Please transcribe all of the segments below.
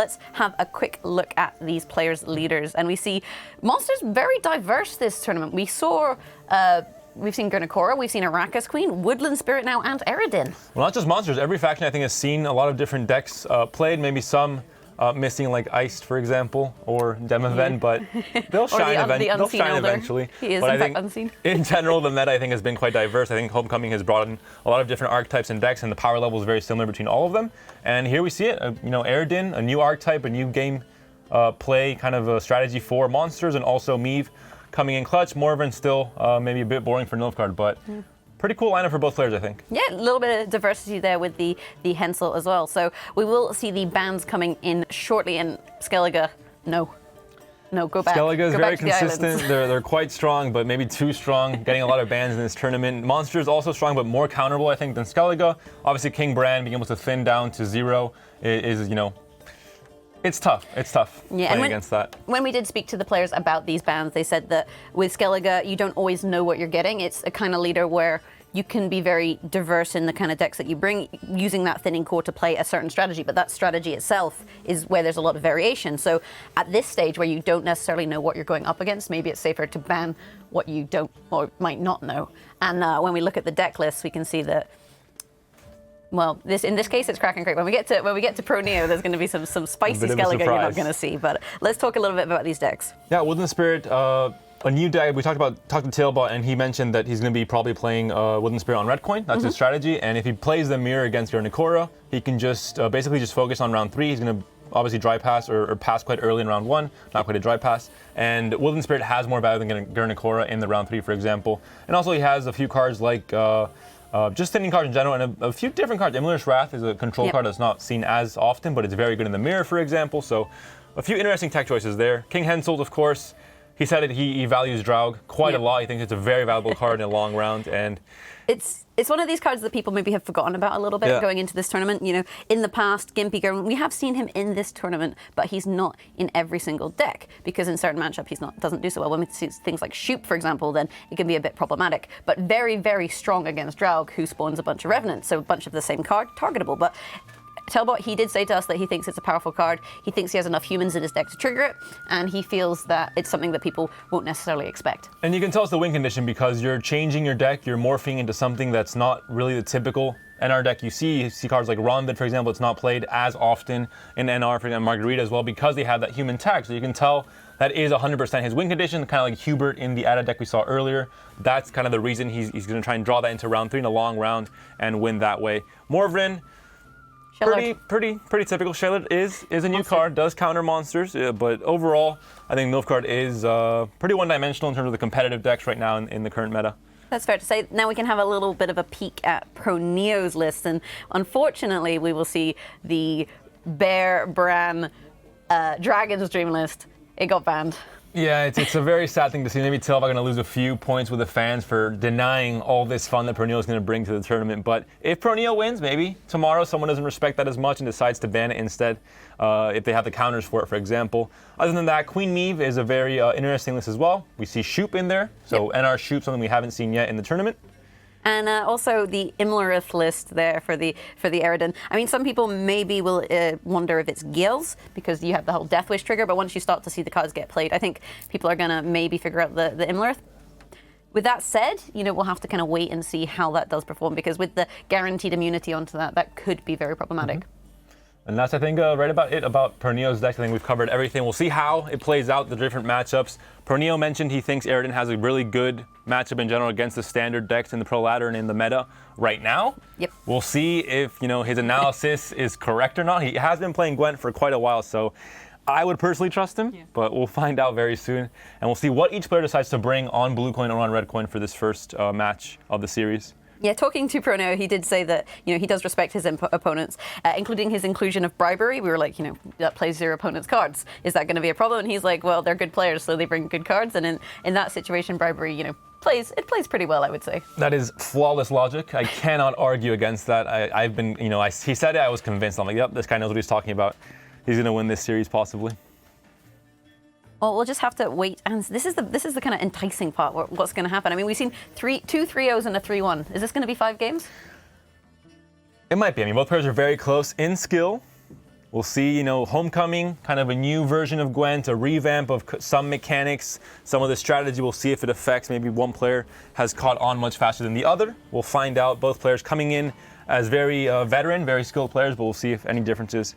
let's have a quick look at these players' leaders. And we see monsters very diverse this tournament. We've seen Gurnakora, we've seen Araka's Queen, Woodland Spirit now, and Eredin. Well, not just monsters. Every faction, I think, has seen a lot of different decks played. Maybe some missing, like Iced, for example, or Demoven, but they'll shine, eventually. He is, but in fact, unseen. In general, the meta, I think, has been quite diverse. I think Homecoming has brought in a lot of different archetypes and decks, and the power level is very similar between all of them. And here we see it. Eredin, a new archetype, a new game play kind of a strategy for monsters, and also Meave coming in clutch. Morven still maybe a bit boring for Nilfgaard, but pretty cool lineup for both players, I think. Yeah, a little bit of diversity there with the Hensel as well. So we will see the bans coming in shortly, and Skellige, no, go back. Skellige is go very back to the consistent. islands. They're quite strong, but maybe too strong, getting a lot of bans in this tournament. Monsters also strong, but more counterable, I think, than Skellige. Obviously, King Bran being able to thin down to 0 is it's tough. It's tough playing against that. When we did speak to the players about these bans, they said that with Skellige, you don't always know what you're getting. It's a kind of leader where you can be very diverse in the kind of decks that you bring, using that thinning core to play a certain strategy, but that strategy itself is where there's a lot of variation. So at this stage where you don't necessarily know what you're going up against, maybe it's safer to ban what you don't or might not know. And when we look at the deck list, we can see that, well, in this case, it's Kraken Crate. When we get to proNEO, there's going to be some spicy Skellige you're not going to see. But let's talk a little bit about these decks. Yeah, Woodland Spirit, a new deck. We talked to TailBot, and he mentioned that he's going to be probably playing Woodland Spirit on Red Coin. That's his strategy. And if he plays the mirror against Gurnakora, he can just basically just focus on round 3. He's going to obviously dry pass or pass quite early in round 1, not quite a dry pass. And Woodland Spirit has more value than Gurnakora in the round 3, for example. And also he has a few cards like just thinning cards in general, and a few different cards. Immolatus Wrath is a control card that's not seen as often, but it's very good in the mirror, for example. So a few interesting tech choices there. King Hensel, of course, he said that he values Draug quite a lot. He thinks it's a very valuable card in a long round, and it's one of these cards that people maybe have forgotten about a little bit going into this tournament. In the past, Gimpy Gurren, we have seen him in this tournament, but he's not in every single deck because in certain matchup doesn't do so well. When we see things like Shoop, for example, then it can be a bit problematic. But very, very strong against Draug, who spawns a bunch of Revenants, so a bunch of the same card, targetable. But TailBot, he did say to us that he thinks it's a powerful card. He thinks he has enough humans in his deck to trigger it, and he feels that it's something that people won't necessarily expect. And you can tell it's the win condition because you're changing your deck, you're morphing into something that's not really the typical NR deck you see. You see cards like Ronvid, for example, it's not played as often in NR, for example, Margarita as well, because they have that human tag. So you can tell that is 100% his win condition, kind of like Hubert in the Ada deck we saw earlier. That's kind of the reason he's going to try and draw that into round 3 in a long round and win that way. Morvrin, pretty typical. Shellard is a new card, does counter monsters, but overall, I think Nilfgaard is pretty one-dimensional in terms of the competitive decks right now in the current meta. That's fair to say. Now we can have a little bit of a peek at proNEO's list, and unfortunately, we will see the Bear Bran Dragon's Dream list. It got banned. Yeah, it's a very sad thing to see. Maybe TailBot going to lose a few points with the fans for denying all this fun that proNEO is going to bring to the tournament. But if proNEO wins, maybe tomorrow someone doesn't respect that as much and decides to ban it instead, if they have the counters for it, for example. Other than that, Queen Meave is a very interesting list as well. We see Shoop in there, so NR Shoop, something we haven't seen yet in the tournament. And also the Imlerith list there for the Eredin. I mean, some people maybe will wonder if it's Gills because you have the whole Death Wish trigger, but once you start to see the cards get played, I think people are going to maybe figure out the Imlerith. With that said, we'll have to kind of wait and see how that does perform, because with the guaranteed immunity onto that could be very problematic. And that's, I think, right about it about proNEO's deck. I think we've covered everything. We'll see how it plays out, the different matchups. proNEO mentioned he thinks Eredin has a really good matchup in general against the standard decks in the pro ladder and in the meta right now. Yep. We'll see if, his analysis is correct or not. He has been playing Gwent for quite a while, so I would personally trust him, but we'll find out very soon. And we'll see what each player decides to bring on blue coin or on red coin for this first match of the series. Yeah, talking to proNEO, he did say that he does respect his opponents, including his inclusion of bribery. We were like, that plays your opponent's cards. Is that going to be a problem? And he's like, well, they're good players, so they bring good cards. And in that situation, bribery, plays pretty well, I would say. That is flawless logic. I cannot argue against that. I've been, he said it, I was convinced. I'm like, yep, this guy knows what he's talking about. He's going to win this series possibly. Well, we'll just have to wait, and this is the kind of enticing part. What's going to happen? I mean, we've seen two 3-0s and a 3-1. Is this going to be 5 games? It might be. I mean, both players are very close in skill. We'll see, you know, Homecoming, kind of a new version of Gwent, a revamp of some mechanics, some of the strategy. We'll see if it affects. Maybe one player has caught on much faster than the other. We'll find out. Both players coming in as very veteran, very skilled players, but we'll see if any differences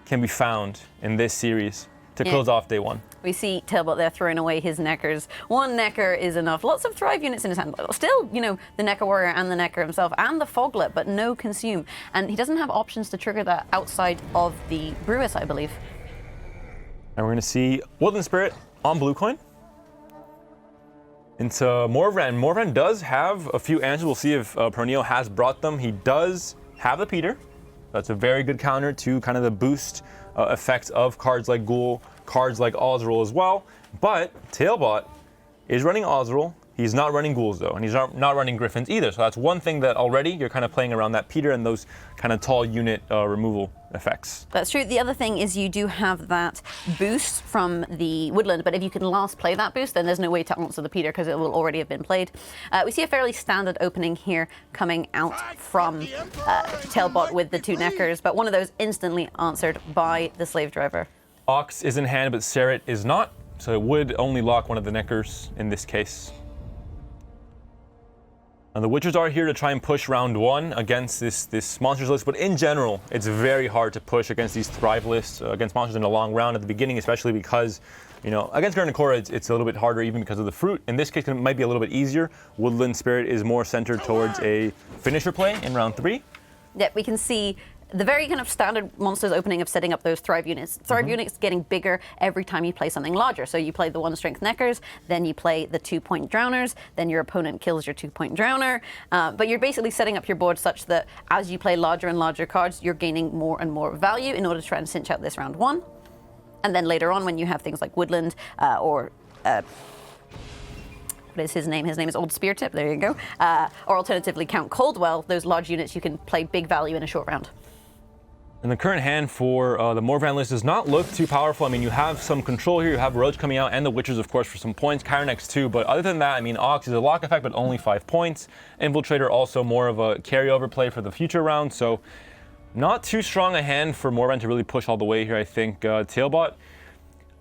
can be found in this series to close off day one. We see TailBot there throwing away his Neckers. One Necker is enough. Lots of Thrive units in his hand. Still, you know, the Necker Warrior and the Necker himself and the Foglet, but no Consume. And he doesn't have options to trigger that outside of the Brewis, I believe. And we're going to see Woodland Spirit on blue coin into Morvran. Morvran does have a few answers. We'll see if proNEO has brought them. He does have the Peter. That's a very good counter to kind of the boost effects of cards like Ghoul, cards like Ozrel as well. But TailBot is running Ozrel. He's not running Ghouls though, and he's not running Griffins either. So that's one thing that already you're kind of playing around that Peter and those kind of tall unit removal effects. That's true. The other thing is you do have that boost from the Woodland, but if you can last play that boost, then there's no way to answer the Peter because it will already have been played. We see a fairly standard opening here coming out from TailBot with the two Neckers, but one of those instantly answered by the Slave Driver. Ox is in hand, but Serret is not, so it would only lock one of the Neckers in this case. Now the Witchers are here to try and push round one against this monsters list, but in general, it's very hard to push against these Thrive lists, against monsters in a long round at the beginning, especially because, you know, against Garnicora, it's a little bit harder even because of the fruit. In this case, it might be a little bit easier. Woodland Spirit is more centered towards a finisher play in round 3. Yeah, we can see the very kind of standard monsters opening of setting up those Thrive units. Thrive units getting bigger every time you play something larger. So you play the 1 strength Neckers, then you play the 2-point Drowners, then your opponent kills your 2-point Drowner. But you're basically setting up your board such that as you play larger and larger cards, you're gaining more and more value in order to try and cinch out this round 1. And then later on, when you have things like Woodland or what is his name? His name is Old Spear Tip. There you go. Or alternatively, Count Coldwell. Those large units, you can play big value in a short round. And the current hand for the Morvran list does not look too powerful. I mean, you have some control here. You have Roach coming out and the Witchers, of course, for some points. Kyrenex too. But other than that, I mean, Ox is a lock effect, but only 5 points. Infiltrator also more of a carryover play for the future round. So not too strong a hand for Morvran to really push all the way here, I think. TailBot,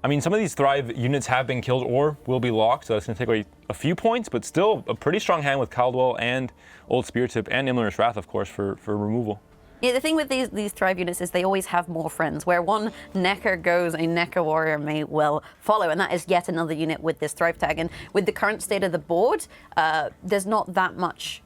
I mean, some of these Thrive units have been killed or will be locked, so that's going to take away a few points, but still a pretty strong hand with Caldwell and Old Spear Tip and Imler's Wrath, of course, for removal. Yeah, the thing with these Thrive units is they always have more friends. Where one Necker goes, a Necker Warrior may well follow, and that is yet another unit with this Thrive tag. And with the current state of the board, there's not that much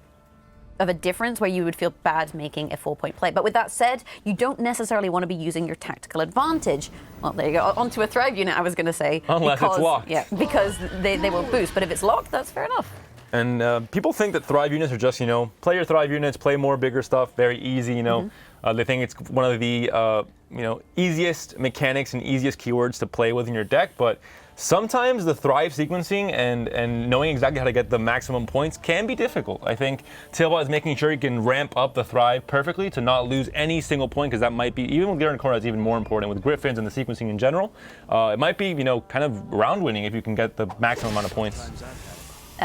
of a difference where you would feel bad making a 4-point play. But with that said, you don't necessarily want to be using your tactical advantage. Well, there you go. Onto a Thrive unit, I was going to say. Unless it's locked. Yeah, because they won't boost. But if it's locked, that's fair enough. And people think that Thrive units are just, you know, play your Thrive units, play more bigger stuff, very easy, you know. They think it's one of the, you know, easiest mechanics and easiest keywords to play with in your deck. But sometimes the Thrive sequencing and knowing exactly how to get the maximum points can be difficult. I think TailBot is making sure he can ramp up the Thrive perfectly to not lose any single point, because that might be, even with Garnicora, it's even more important with Griffins and the sequencing in general. It might be, you know, kind of round winning if you can get the maximum amount of points.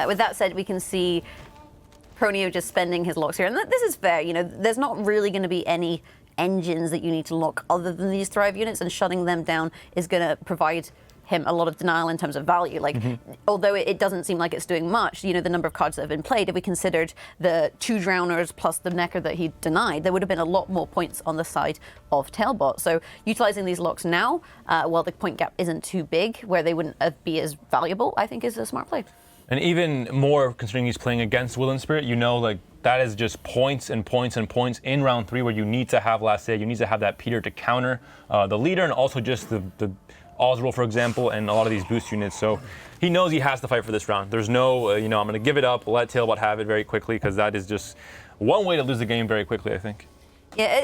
With that said, we can see proNEO just spending his locks here. And this is fair, you know, there's not really going to be any engines that you need to lock other than these Thrive units, and shutting them down is going to provide him a lot of denial in terms of value. Like, although it doesn't seem like it's doing much, you know, the number of cards that have been played, if we considered the 2 Drowners plus the Necker that he denied, there would have been a lot more points on the side of TailBot. So utilizing these locks now, while the point gap isn't too big, where they wouldn't be as valuable, I think is a smart play. And even more considering he's playing against Woodland Spirit, you know, like that is just points and points and points in round 3 where you need to have last say, you need to have that Peter to counter the leader, and also just the Ozrel, for example, and a lot of these boost units. So he knows he has to fight for this round. There's no, you know, I'm going to give it up, let TailBot have it very quickly, because that is just one way to lose the game very quickly, I think. Yeah,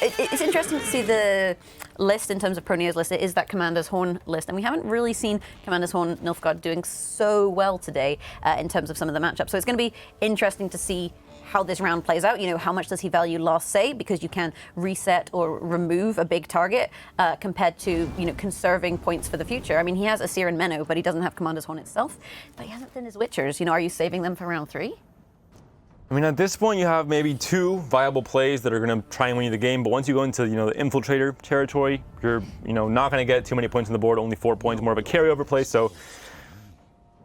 it's interesting to see the list in terms of proNEO's list. It is that Commander's Horn list, and we haven't really seen Commander's Horn Nilfgaard doing so well today in terms of some of the matchups. So it's going to be interesting to see how this round plays out. You know, how much does he value last say, because you can reset or remove a big target compared to, you know, conserving points for the future. I mean, he has Asir and Menno, but he doesn't have Commander's Horn itself. But he hasn't done his Witchers. You know, are you saving them for round 3? I mean, at this point, you have maybe 2 viable plays that are going to try and win you the game. But once you go into, the infiltrator territory, you're, not going to get too many points on the board. Only 4 points, more of a carryover play. So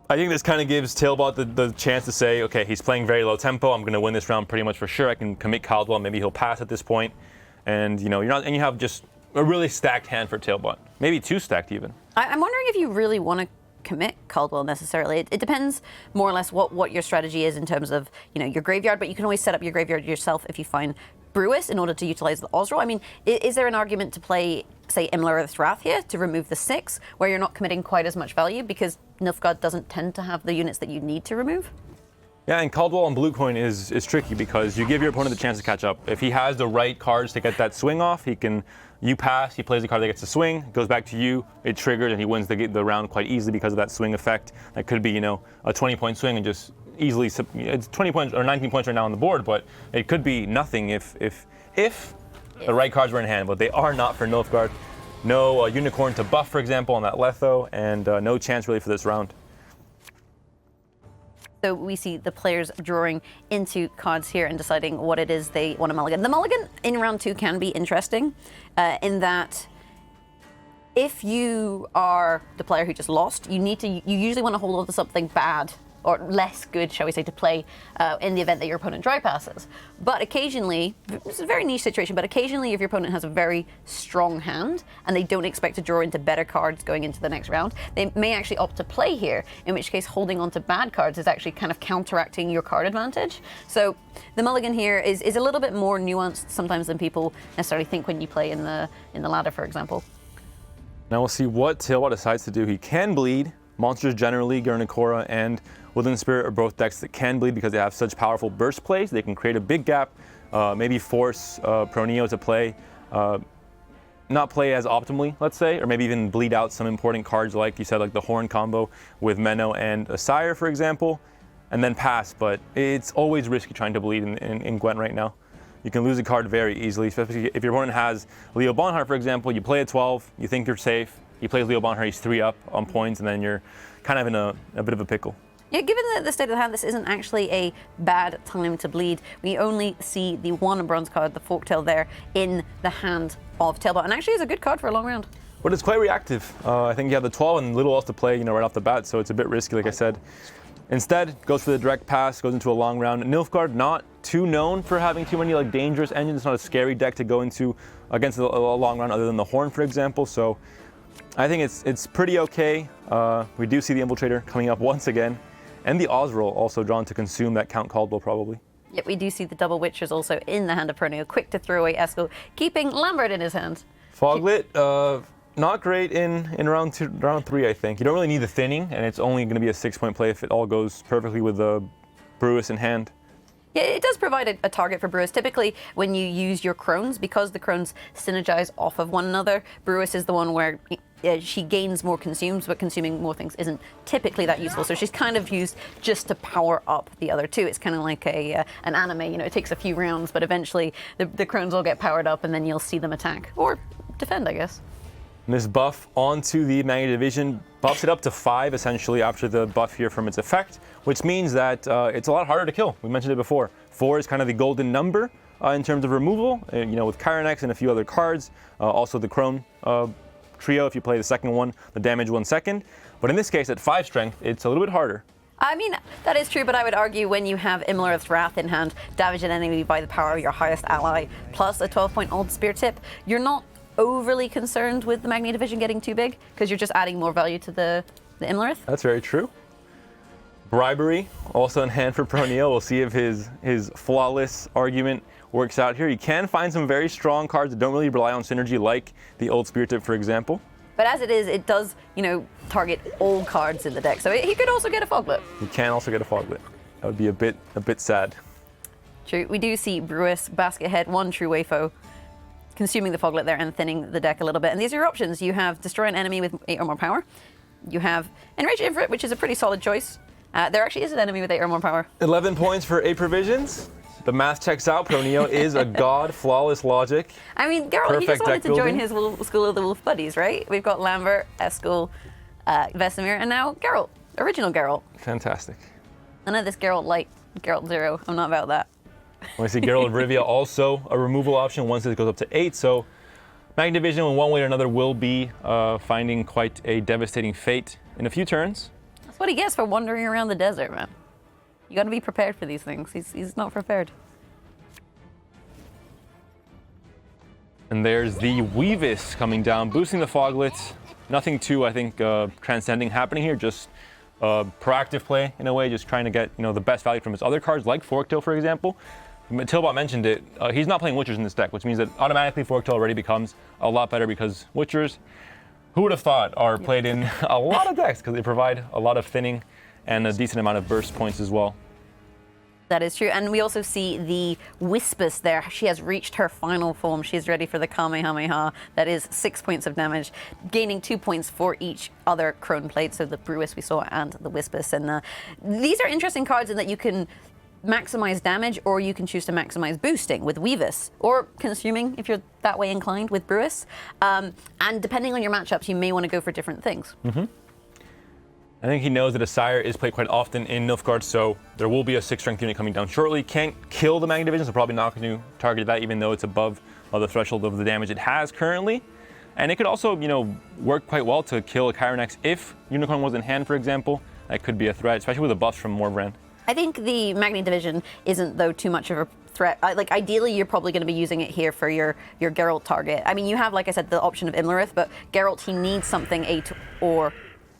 I think this kind of gives TailBot the chance to say, okay, he's playing very low tempo. I'm going to win this round pretty much for sure. I can commit Caldwell. Maybe he'll pass at this point, and you're not. And you have just a really stacked hand for TailBot. Maybe 2 stacked even. I'm wondering if you really want to commit Caldwell necessarily. It depends more or less what your strategy is in terms of your graveyard, but you can always set up your graveyard yourself if you find Brewis in order to utilize the Osril. I mean, is there an argument to play, say, Imlerith's Wrath here to remove the 6, where you're not committing quite as much value because Nilfgaard doesn't tend to have the units that you need to remove? Yeah, and Caldwell on blue coin is tricky because you give your opponent the chance to catch up. If he has the right cards to get that swing off, you pass, he plays the card that gets the swing, goes back to you, it triggers, and he wins the round quite easily because of that swing effect. That could be, a 20-point swing and just easily, it's 20 points or 19 points right now on the board, but it could be nothing if the right cards were in hand, but they are not for Nilfgaard. No Unicorn to buff, for example, on that Letho, and no chance really for this round. So we see the players drawing into cards here and deciding what it is they want to mulligan. The mulligan in round 2 can be interesting in that if you are the player who just lost, you usually want to hold on to something bad or less good, shall we say, to play in the event that your opponent dry passes. But occasionally, it's a very niche situation, but occasionally if your opponent has a very strong hand and they don't expect to draw into better cards going into the next round, they may actually opt to play here, in which case holding on to bad cards is actually kind of counteracting your card advantage. So the mulligan here is a little bit more nuanced sometimes than people necessarily think when you play in the ladder, for example. Now we'll see what TailBot decides to do. He can bleed. Monsters generally, Garnicora and Woodland Spirit are both decks that can bleed because they have such powerful burst plays. They can create a big gap, maybe force proNEO to play, not play as optimally, let's say, or maybe even bleed out some important cards like you said, like the Horn combo with Menno and a Sire, for example, and then pass. But it's always risky trying to bleed in Gwent right now. You can lose a card very easily, especially if your opponent has Leo Bonhart, for example. You play a 12, you think you're safe. He plays Leo Bonhart, he's 3 up on points, and then you're kind of in a bit of a pickle. Yeah, given the state of the hand, this isn't actually a bad time to bleed. We only see the 1 bronze card, the Forktail there, in the hand of TailBot, and actually is a good card for a long round. But it's quite reactive. I think you have the 12 and little else to play, right off the bat, so it's a bit risky, like I said. Instead, goes for the direct pass, goes into a long round. Nilfgaard, not too known for having too many dangerous engines. It's not a scary deck to go into against a long round, other than the Horn, for example. So I think it's pretty okay. We do see the Infiltrator coming up once again, and the Osril also drawn to consume that Count Caldwell probably. Yep, we do see the double Witchers also in the hand of proNEO, quick to throw away Eskel, keeping Lambert in his hand. Foglit, not great in round 3, I think. You don't really need the thinning, and it's only going to be a 6-point play if it all goes perfectly with the Brewis in hand. Yeah, it does provide a target for Brewis. Typically, when you use your Crones, because the Crones synergize off of one another, Brewis is the one where she gains more consumes, but consuming more things isn't typically that useful. So she's kind of used just to power up the other 2. It's kind of like an anime, it takes a few rounds, but eventually the Crones all get powered up, and then you'll see them attack. Or defend, I guess. This buff onto the Magna Division buffs it up to 5 essentially after the buff here from its effect, which means that it's a lot harder to kill. We mentioned it before. 4 is kind of the golden number in terms of removal, with Kyrenex and a few other cards. Also the Crone trio, if you play the second one, the damage 1 second. But in this case, at 5 strength, it's a little bit harder. I mean, that is true, but I would argue when you have Imlerith's Wrath in hand, damage an enemy by the power of your highest ally, plus a 12-point old spear tip, you're not overly concerned with the Magni Division getting too big, because you're just adding more value to the Imlerith. That's very true. Bribery, also in hand for proNEO. We'll see if his flawless argument works out here. You can find some very strong cards that don't really rely on synergy, like the old spear tip, for example. But as it is, it does, target all cards in the deck. So he could also get a Foglet. He can also get a Foglet. That would be a bit sad. True. We do see Brewis, Basket Head, 1 True Wayfoe, consuming the Foglet there and thinning the deck a little bit. And these are your options. You have Destroy an enemy with 8 or more power. You have Enrage Ifrit, which is a pretty solid choice. There actually is an enemy with 8 or more power. 11 points for 8 provisions. The math checks out. proNEO is a god, flawless logic. I mean, Geralt, he just wanted to join his School of the Wolf buddies, right? We've got Lambert, Eskel, Vesemir, and now Geralt, original Geralt. Fantastic. None of this Geralt light. Geralt 0. I'm not about that. We see Geralt of Rivia also a removal option once it goes up to 8. So Magnet Division, in one way or another, will be finding quite a devastating fate in a few turns. That's what he gets for wandering around the desert, man. You got to be prepared for these things. He's not prepared. And there's the Weavis coming down, boosting the Foglet. Nothing too, I think, transcending happening here. Just proactive play in a way, just trying to get the best value from his other cards, like Forktail, for example. TailBot mentioned it. He's not playing Witchers in this deck, which means that automatically Forktail already becomes a lot better because Witchers, who would have thought, are played in a lot of decks because they provide a lot of thinning and a decent amount of burst points as well. That is true. And we also see the Wispus there. She has reached her final form. She's ready for the Kamehameha. That is 6 points of damage, gaining 2 points for each other Crone plate. So the Brewis we saw and the Wispus. And these are interesting cards in that you can maximize damage, or you can choose to maximize boosting with Weavis, or consuming if you're that way inclined with Brewis. And depending on your matchups, you may want to go for different things. Mm-hmm. I think he knows that a Sire is played quite often in Nilfgaard, so there will be a 6 strength unit coming down shortly. Can't kill the Magnet Division, so probably not going to target that, even though it's above the threshold of the damage it has currently. And it could also, work quite well to kill a Kyronex if Unicorn was in hand, for example. That could be a threat, especially with the buffs from Morvran. I think the Magnet Division isn't, though, too much of a threat. Ideally, you're probably going to be using it here for your Geralt target. I mean, you have, like I said, the option of Imlerith, but Geralt, he needs something 8 or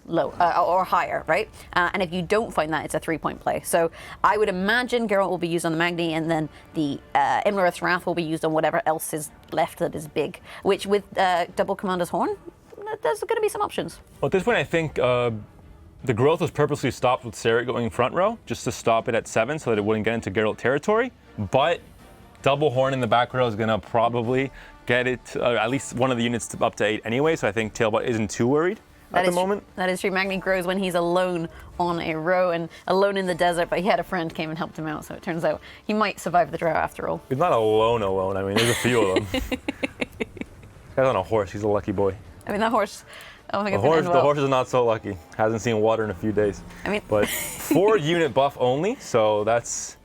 low or higher, right? And if you don't find that, it's a 3-point play. So I would imagine Geralt will be used on the Magni, and then the Imlerith's Wrath will be used on whatever else is left that is big, which with double Commander's Horn, there's going to be some options. Well, at this point, I think the growth was purposely stopped with Serret going front row, just to stop it at 7 so that it wouldn't get into Geralt territory. But double Horn in the back row is going to probably get it, at least one of the units up to 8 anyway, so I think TailBot isn't too worried. At the moment. That is true. Magni grows when he's alone on a row and alone in the desert, but he had a friend came and helped him out, so it turns out he might survive the drought after all. He's not alone. I mean, there's a few of them. This guy's on a horse. He's a lucky boy. I mean, that horse, I don't think it's the gonna end well. horse is not so lucky. Hasn't seen water in a few days. I mean, but 4 unit buff only, so that's.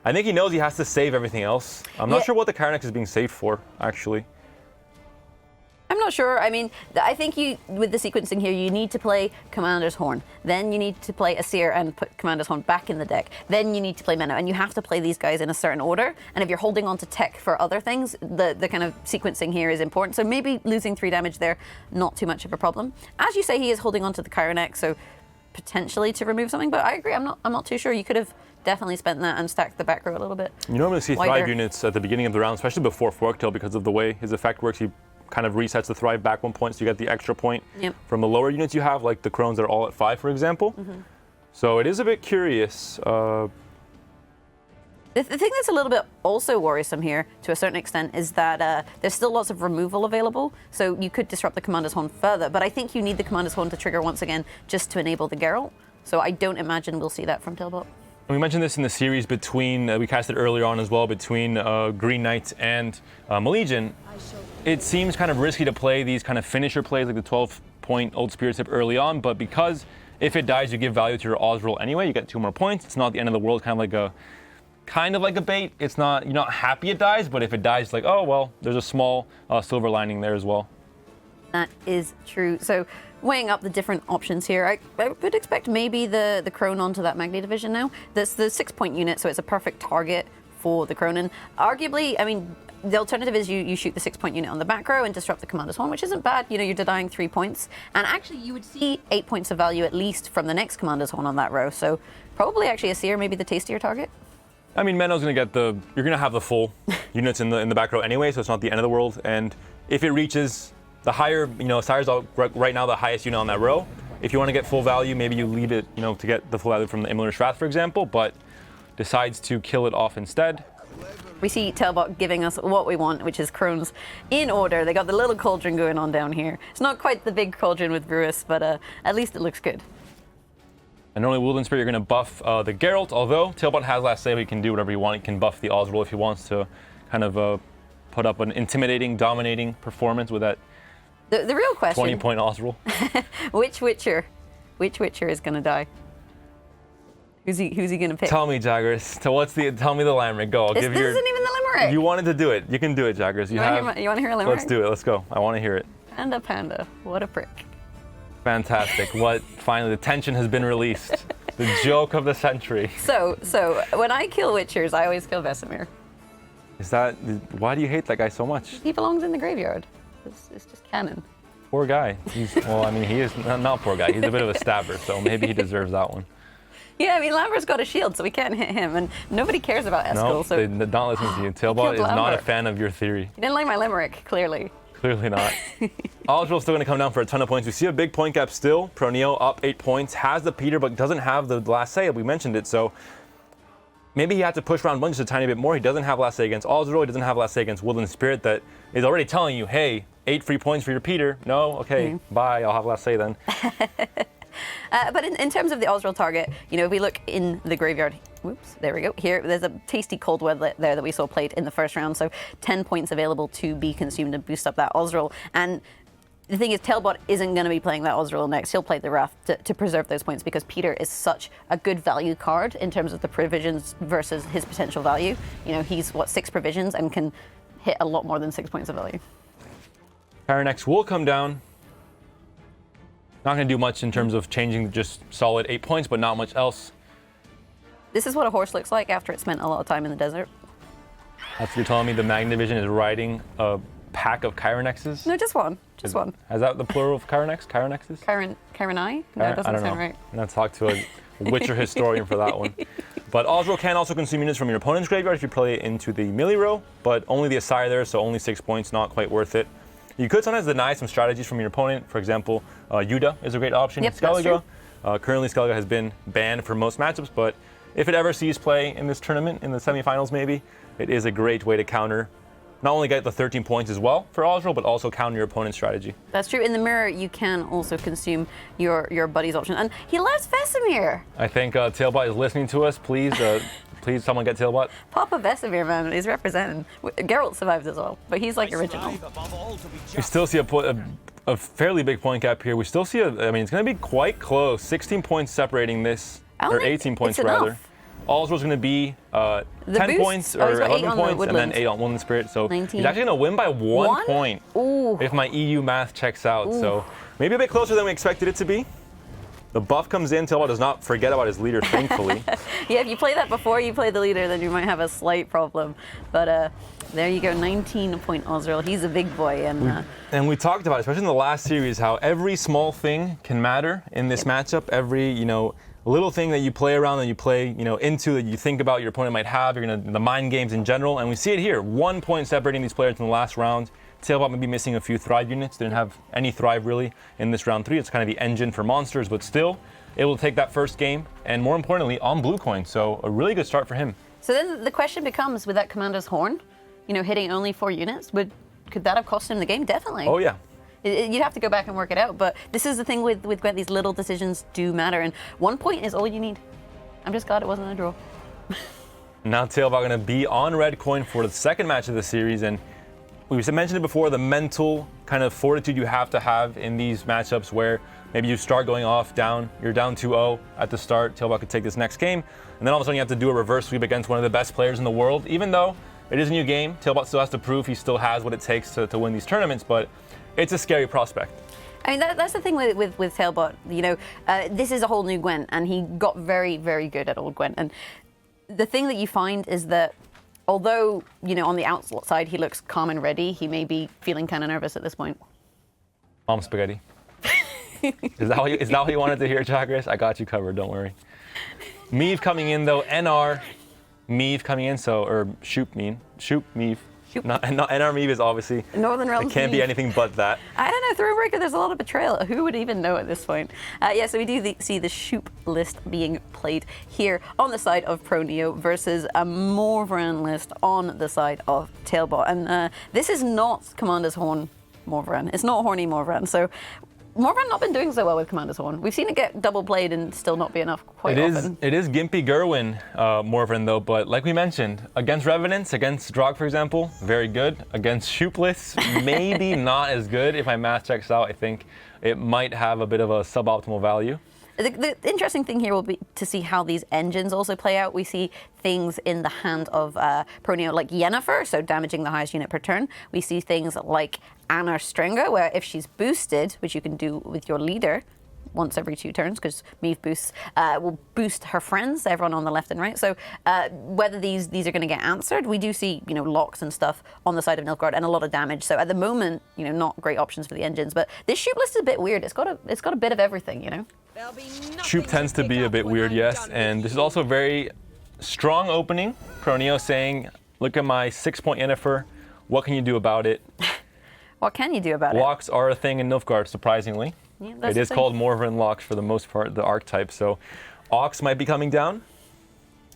I think he knows he has to save everything else. I'm not sure what the Kyronex is being saved for, actually. I'm not sure. I mean, I think with the sequencing here, you need to play Commander's Horn. Then you need to play Asir and put Commander's Horn back in the deck. Then you need to play Menno, and you have to play these guys in a certain order. And if you're holding on to tech for other things, the kind of sequencing here is important. So maybe losing 3 damage there, not too much of a problem. As you say, he is holding on to the Kyronex, so potentially to remove something. But I agree. I'm not too sure. You could have definitely spent that and stacked the back row a little bit. You normally see Thrive units at the beginning of the round, especially before Forktail, because of the way his effect works. He kind of resets the Thrive back 1 point, so you get the extra point from the lower units you have, like the Crones that are all at 5, for example. Mm-hmm. So it is a bit curious. The thing that's a little bit also worrisome here, to a certain extent, is that there's still lots of removal available, so you could disrupt the Commander's Horn further, but I think you need the Commander's Horn to trigger once again just to enable the Geralt, so I don't imagine we'll see that from TailBot. We mentioned this in the series between, we cast it earlier on as well, between Green Knight and Malegion. It seems kind of risky to play these kind of finisher plays like the 12-point Old Spirit tip early on, but because if it dies, you give value to your Osril anyway, you get 2 more points. It's not the end of the world, kind of like a bait. It's not, you're not happy it dies, but if it dies, it's like, oh, well, there's a small silver lining there as well. That is true. So weighing up the different options here, I would expect maybe the Crone onto that Magni Division now. That's the 6-point unit, so it's a perfect target for the Cronin. Arguably, I mean, the alternative is you shoot the 6-point unit on the back row and disrupt the Commander's Horn, which isn't bad. You're denying 3 points. And actually, you would see 8 points of value at least from the next Commander's Horn on that row. So probably actually Asir, maybe the tastier target. I mean, Menno's going to get you're going to have the full units in the back row anyway, so it's not the end of the world. And if it reaches the higher, Sire's right now the highest unit on that row. If you want to get full value, maybe you leave it, to get the full value from the Imlerith's Wrath, for example, but decides to kill it off instead. We see TailBot giving us what we want, which is Crones in order. They got the little cauldron going on down here. It's not quite the big cauldron with Brewis, but at least it looks good. And normally Woodland Spirit, you're going to buff the Geralt, although TailBot has last say he can do whatever he wants. He can buff the Osril if he wants to kind of put up an intimidating, dominating performance with that the real question, 20-point Osril. Which Witcher is going to die? Who's he going to pick? Tell me, Jaggers. Tell me the limerick. Go. This isn't even the limerick. You wanted to do it. You can do it, Jaggers. You want to hear a limerick? Let's do it. Let's go. I want to hear it. Panda, panda, what a prick. Fantastic. Finally, the tension has been released. The joke of the century. So when I kill Witchers, I always kill Vesemir. Why do you hate that guy so much? He belongs in the graveyard. It's just canon. Poor guy. He is not poor guy. He's a bit of a stabber, so maybe he deserves that one. Yeah, I mean, Lambert's got a shield, so we can't hit him, and nobody cares about Eskel. No, so they're not listening to you. TailBot is not a fan of your theory. You didn't like my limerick, clearly. Clearly not. Aldril's still going to come down for a ton of points. We see a big point gap still. proNEO up 8 points, has the Peter, but doesn't have the last say. We mentioned it, so maybe he had to push round one just a tiny bit more. He doesn't have last say against Aldril. He doesn't have last say against Woodland Spirit that is already telling you, hey, 8 free points for your Peter. No? Okay, bye. I'll have last say then. But in terms of the Aldril target, if we look in the graveyard, whoops, there we go. Here, there's a tasty cold web there that we saw played in the first round, so 10 points available to be consumed and boost up that Aldril. And the thing is, TailBot isn't going to be playing that Aldril next. He'll play the Wrath to preserve those points because Peter is such a good value card in terms of the provisions versus his potential value. He's, 6 provisions and can hit a lot more than 6 points of value. Paranex will come down. Not going to do much in terms of changing just solid 8 points, but not much else. This is what a horse looks like after it spent a lot of time in the desert. That's what you're telling me the Magna Division is riding a pack of Chironexes? No, just one. Just one. Is that the plural of Chironexes? Chironai? No, it doesn't sound right. I'm going to talk to a Witcher historian for that one. But Aldril can also consume units from your opponent's graveyard if you play it into the melee row, but only the Asire there, so only 6 points, not quite worth it. You could sometimes deny some strategies from your opponent. For example, Yuda is a great option. Yep, Skellige. Currently, Skellige has been banned for most matchups, but if it ever sees play in this tournament, in the semifinals maybe, it is a great way to counter, not only get the 13 points as well for Aldril, but also counter your opponent's strategy. That's true. In the mirror, you can also consume your buddy's option. And he loves Vesemir. I think TailBot is listening to us. Please, please someone get TailBot. Papa Vesemir, man, he's representing. Geralt survived as well, but he's like original. We still see a fairly big point gap here. We still see it's going to be quite close. 16 points separating this, or 18 points rather. Aldril's going to be 10 points or 11 points, and then 8 on Woodland Spirit. So 19. He's actually going to win by 1 point. Ooh. If my EU math checks out. Ooh. So maybe a bit closer than we expected it to be. The buff comes in. TailBot does not forget about his leader, thankfully. Yeah, if you play that before you play the leader, then you might have a slight problem. But there you go, 19-point Aldril. He's a big boy. And we talked about, especially in the last series, how every small thing can matter in this matchup. Every, little thing that you play around, that you play, into, that you think about your opponent might have. You're going to the mind games in general, and we see it here. 1 point separating these players in the last round. TailBot may be missing a few Thrive units. Didn't have any Thrive really in this round 3. It's kind of the engine for monsters, but still, it will take that first game, and more importantly, on blue coin. So a really good start for him. So then the question becomes, with that Commander's Horn, hitting only 4 units, could that have cost him the game? Definitely. Oh yeah. You'd have to go back and work it out, but this is the thing with Gwent, these little decisions do matter, and 1 point is all you need. I'm just glad it wasn't a draw. Now TailBot going to be on red coin for the second match of the series, and we mentioned it before, the mental kind of fortitude you have to have in these matchups where maybe you start going off down, you're down 2-0 at the start, TailBot could take this next game, and then all of a sudden you have to do a reverse sweep against one of the best players in the world. Even though it is a new game, TailBot still has to prove he still has what it takes to win these tournaments, but it's a scary prospect. I mean, that's the thing with TailBot. This is a whole new Gwent, and he got very, very good at old Gwent. And the thing that you find is that although, on the outside he looks calm and ready, he may be feeling kind of nervous at this point. Mom spaghetti. Is that what you wanted to hear, Chagris? I got you covered, don't worry. Meave coming in, though. NR Meave coming in, or Shoop Meave. Not NR Meave is obviously Northern Realms. It can't be anything but that. I don't know, Thronebreaker, there's a lot of betrayal. Who would even know at this point? So we do see the Shoop list being played here on the side of proNEO versus a Morvran list on the side of TailBot. And this is not Commander's Horn Morvran. It's not Horny Morvran. So Morvran not been doing so well with Commander's Horn. We've seen it get double played and still not be enough quite often. It is Gimpy Gerwin Morvran though, but like we mentioned, against Revenants, against Drog for example, very good. Against Shoopless, maybe not as good. If my math checks out, I think it might have a bit of a suboptimal value. The interesting thing here will be to see how these engines also play out. We see things in the hand of proNEO like Yennefer, so damaging the highest unit per turn. We see things like Anna Stringer, where if she's boosted, which you can do with your leader once every 2 turns, because Meve boosts will boost her friends, everyone on the left and right. So whether these are going to get answered, we do see locks and stuff on the side of Nilfgaard and a lot of damage. So at the moment, not great options for the engines. But this shoot list is a bit weird. It's got a bit of everything, Shoop tends to be a bit weird, yes, and this is also a very strong opening. proNEO saying, look at my 6-point Yennefer, what can you do about it? What can you do about it? Locks are a thing in Nilfgaard, surprisingly. Yeah, it is called Morven locks for the most part, the archetype, so Ox might be coming down.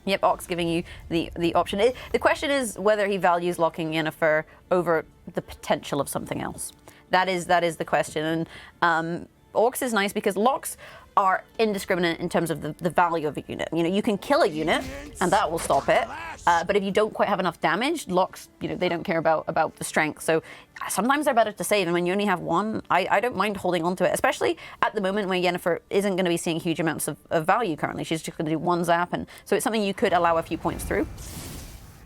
Yep, Ox giving you the option. The question is whether he values locking Yennefer over the potential of something else. That is the question, and Orcs is nice because locks are indiscriminate in terms of the value of a unit. You can kill a unit and that will stop it. But if you don't quite have enough damage, locks, they don't care about the strength. So sometimes they're better to save. And when you only have one, I don't mind holding on to it, especially at the moment where Yennefer isn't going to be seeing huge amounts of value currently. She's just going to do 1 zap. And so it's something you could allow a few points through.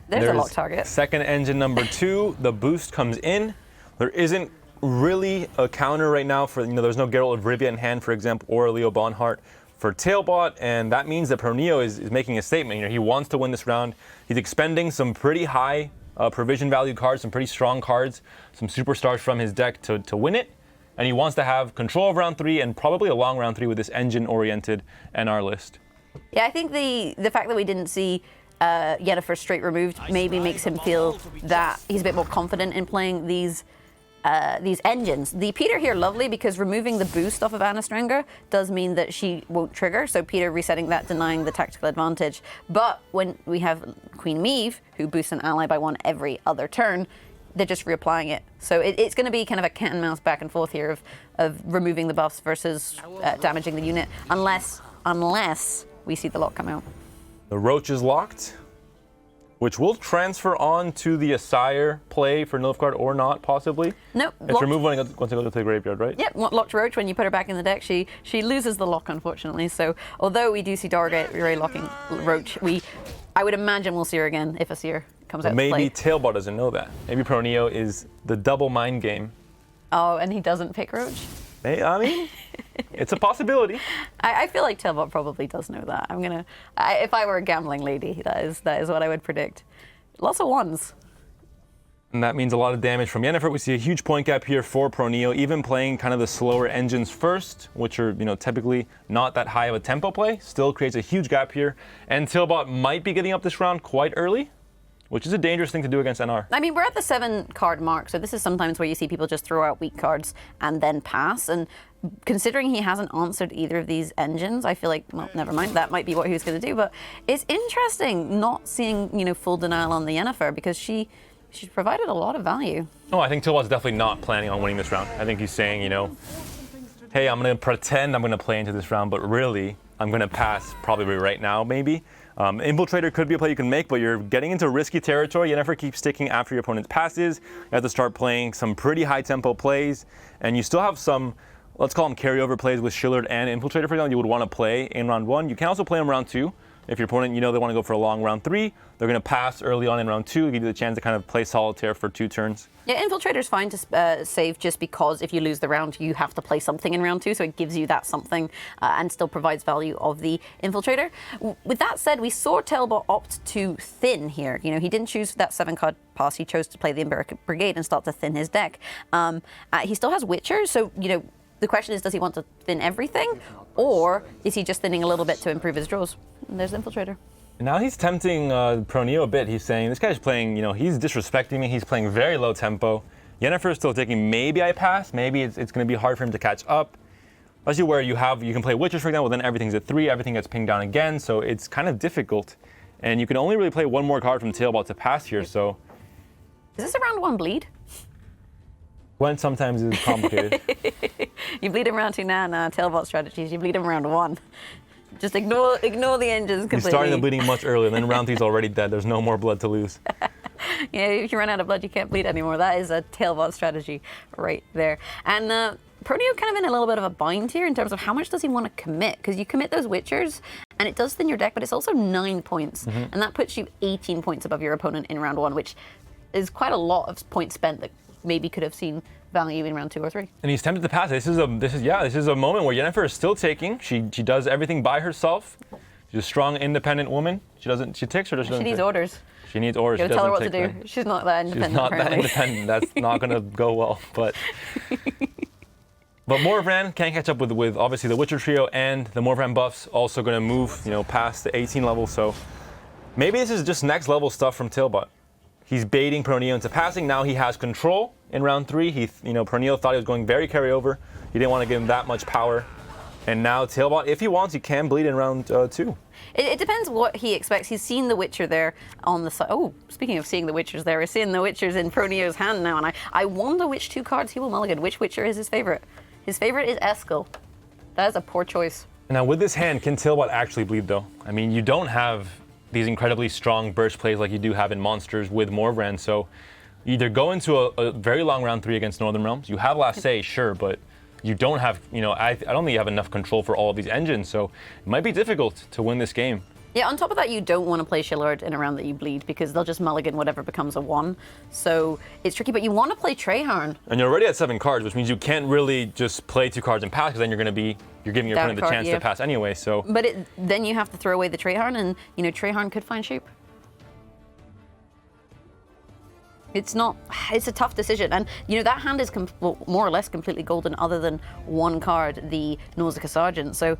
There's a lock target. Second engine number 2, the boost comes in. There isn't really a counter right now for, there's no Geralt of Rivia in hand, for example, or Leo Bonhart for TailBot, and that means that proNEO is making a statement. He wants to win this round. He's expending some pretty high provision value cards, some pretty strong cards, some superstars from his deck to win it, and he wants to have control of round 3 and probably a long round 3 with this engine-oriented NR list. Yeah, I think the fact that we didn't see Yennefer straight removed maybe makes him feel that he's a bit more confident in playing these engines. The Peter here, lovely, because removing the boost off of Anna Stringer does mean that she won't trigger, so Peter resetting that, denying the tactical advantage. But when we have Queen Meve, who boosts an ally by 1 every other turn, they're just reapplying it. So it's going to be kind of a cat and mouse back and forth here of removing the buffs versus damaging the unit, unless we see the lock come out. The Roach is locked, which will transfer on to the Asire play for Nilfgaard or not, possibly. Nope. It's removed once it goes to the graveyard, right? Yep, locked Roach, when you put her back in the deck, she loses the lock, unfortunately. So although we do see Dorgate locking Roach, I would imagine we'll see her again if Asire comes out to play. Maybe TailBot doesn't know that. Maybe proNEO is the double mind game. Oh, and he doesn't pick Roach? I mean, it's a possibility. I feel like TailBot probably does know that. If I were a gambling lady, that is what I would predict. Lots of 1s. And that means a lot of damage from Yennefer. We see a huge point gap here for proNEO, even playing kind of the slower engines first, which are, typically not that high of a tempo play. Still creates a huge gap here. And TailBot might be getting up this round quite early, which is a dangerous thing to do against NR. I mean, we're at the 7-card mark, so this is sometimes where you see people just throw out weak cards and then pass. And considering he hasn't answered either of these engines, I feel like, well, never mind, that might be what he was going to do. But it's interesting not seeing, full denial on the Yennefer, because she's provided a lot of value. Oh, I think TailBot's definitely not planning on winning this round. I think he's saying, hey, I'm going to pretend I'm going to play into this round, but really, I'm going to pass probably right now, maybe. Infiltrator could be a play you can make, but you're getting into risky territory. Yennefer keeps sticking after your opponent's passes. You have to start playing some pretty high tempo plays, and you still have some, let's call them carryover plays with Shillard and Infiltrator, for example, you would want to play in round 1. You can also play in round 2. If your opponent, they want to go for a long round 3, they're going to pass early on in round 2, give you the chance to kind of play solitaire for 2 turns. Yeah, Infiltrator's fine to save just because if you lose the round, you have to play something in round 2, so it gives you that something and still provides value of the Infiltrator. With that said, we saw TailBot opt to thin here. He didn't choose that 7-card pass. He chose to play the Emberic Brigade and start to thin his deck. He still has Witchers, so, the question is, does he want to thin everything, or is he just thinning a little bit to improve his draws? And there's the Infiltrator. Now he's tempting proNEO a bit. He's saying, this guy's playing, he's disrespecting me. He's playing very low tempo. Yennefer is still thinking, maybe I pass. Maybe it's going to be hard for him to catch up. Especially where you can play Witches, for example, then everything's at 3, everything gets pinged down again. So it's kind of difficult. And you can only really play 1 more card from TailBot to pass here, so. Is this a round 1 bleed? Gwent sometimes is complicated. You bleed him round 2 now, TailBot strategies. You bleed him round 1. Just ignore the engines completely. He's starting the bleeding much earlier, and then round 3's already dead. There's no more blood to lose. Yeah, if you run out of blood, you can't bleed anymore. That is a TailBot strategy right there. And proNEO kind of in a little bit of a bind here in terms of how much does he want to commit? Because you commit those Witchers, and it does thin your deck, but it's also 9 points. And that puts you 18 points above your opponent in round 1, which is quite a lot of points spent that maybe could have seen value in round 2 or 3. And he's tempted to pass. This is a moment where Yennefer is still taking. She does everything by herself. She's a strong, independent woman. She takes or does she? She needs orders. She needs orders. You gotta tell her what to do. She's not that independent. She's not apparently. that independent. That's not gonna go well. But Morvran can't catch up with obviously the Witcher trio, and the Morvran buffs also gonna move past the 18 level. So maybe this is just next level stuff from TailBot. He's baiting proNEO into passing. Now he has control in round 3. proNEO thought he was going very carryover. He didn't want to give him that much power. And now TailBot, if he wants, he can bleed in round 2. It depends what he expects. He's seen the Witcher there on the side. Oh, speaking of seeing the Witchers there, we're seeing the Witchers in proNEO's hand now. And I wonder which 2 cards he will mulligan. Which Witcher is his favorite? His favorite is Eskel. That is a poor choice. Now with this hand, can TailBot actually bleed though? I mean, you don't have these incredibly strong burst plays like you do have in Monsters with Morvran. So you either go into a very long round 3 against Northern Realms. You have last say, sure, but you don't have, I don't think you have enough control for all of these engines. So it might be difficult to win this game. Yeah, on top of that, you don't want to play Shillard in a round that you bleed because they'll just mulligan whatever becomes a 1. So it's tricky, but you want to play Treyharn. And you're already at 7 cards, which means you can't really just play 2 cards and pass, because then you're giving your opponent the chance to pass anyway. So, but then you have to throw away the Treyharn, and Treyharn could find shape. It's a tough decision, and that hand is more or less completely golden, other than 1 card, the Nausicaa Sergeant. So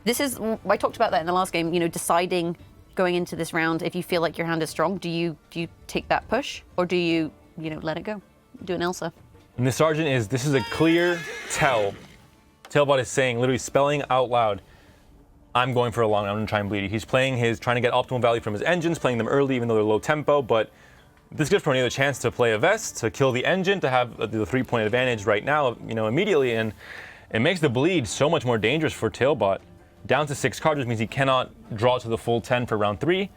this is, I talked about that in the last game, deciding going into this round if you feel like your hand is strong. Do you take that push, or do you let it go, do an Elsa? And the Sergeant this is a clear tell. TailBot is saying, literally spelling out loud, I'm going for a long, I'm going to try and bleed you. He's trying to get optimal value from his engines, playing them early even though they're low tempo, but this gives proNEO a chance to play a Vest, to kill the engine, to have the 3-point advantage right now, immediately, and it makes the bleed so much more dangerous for TailBot. Down to 6 cards, which means he cannot draw to the full 10 for round 3,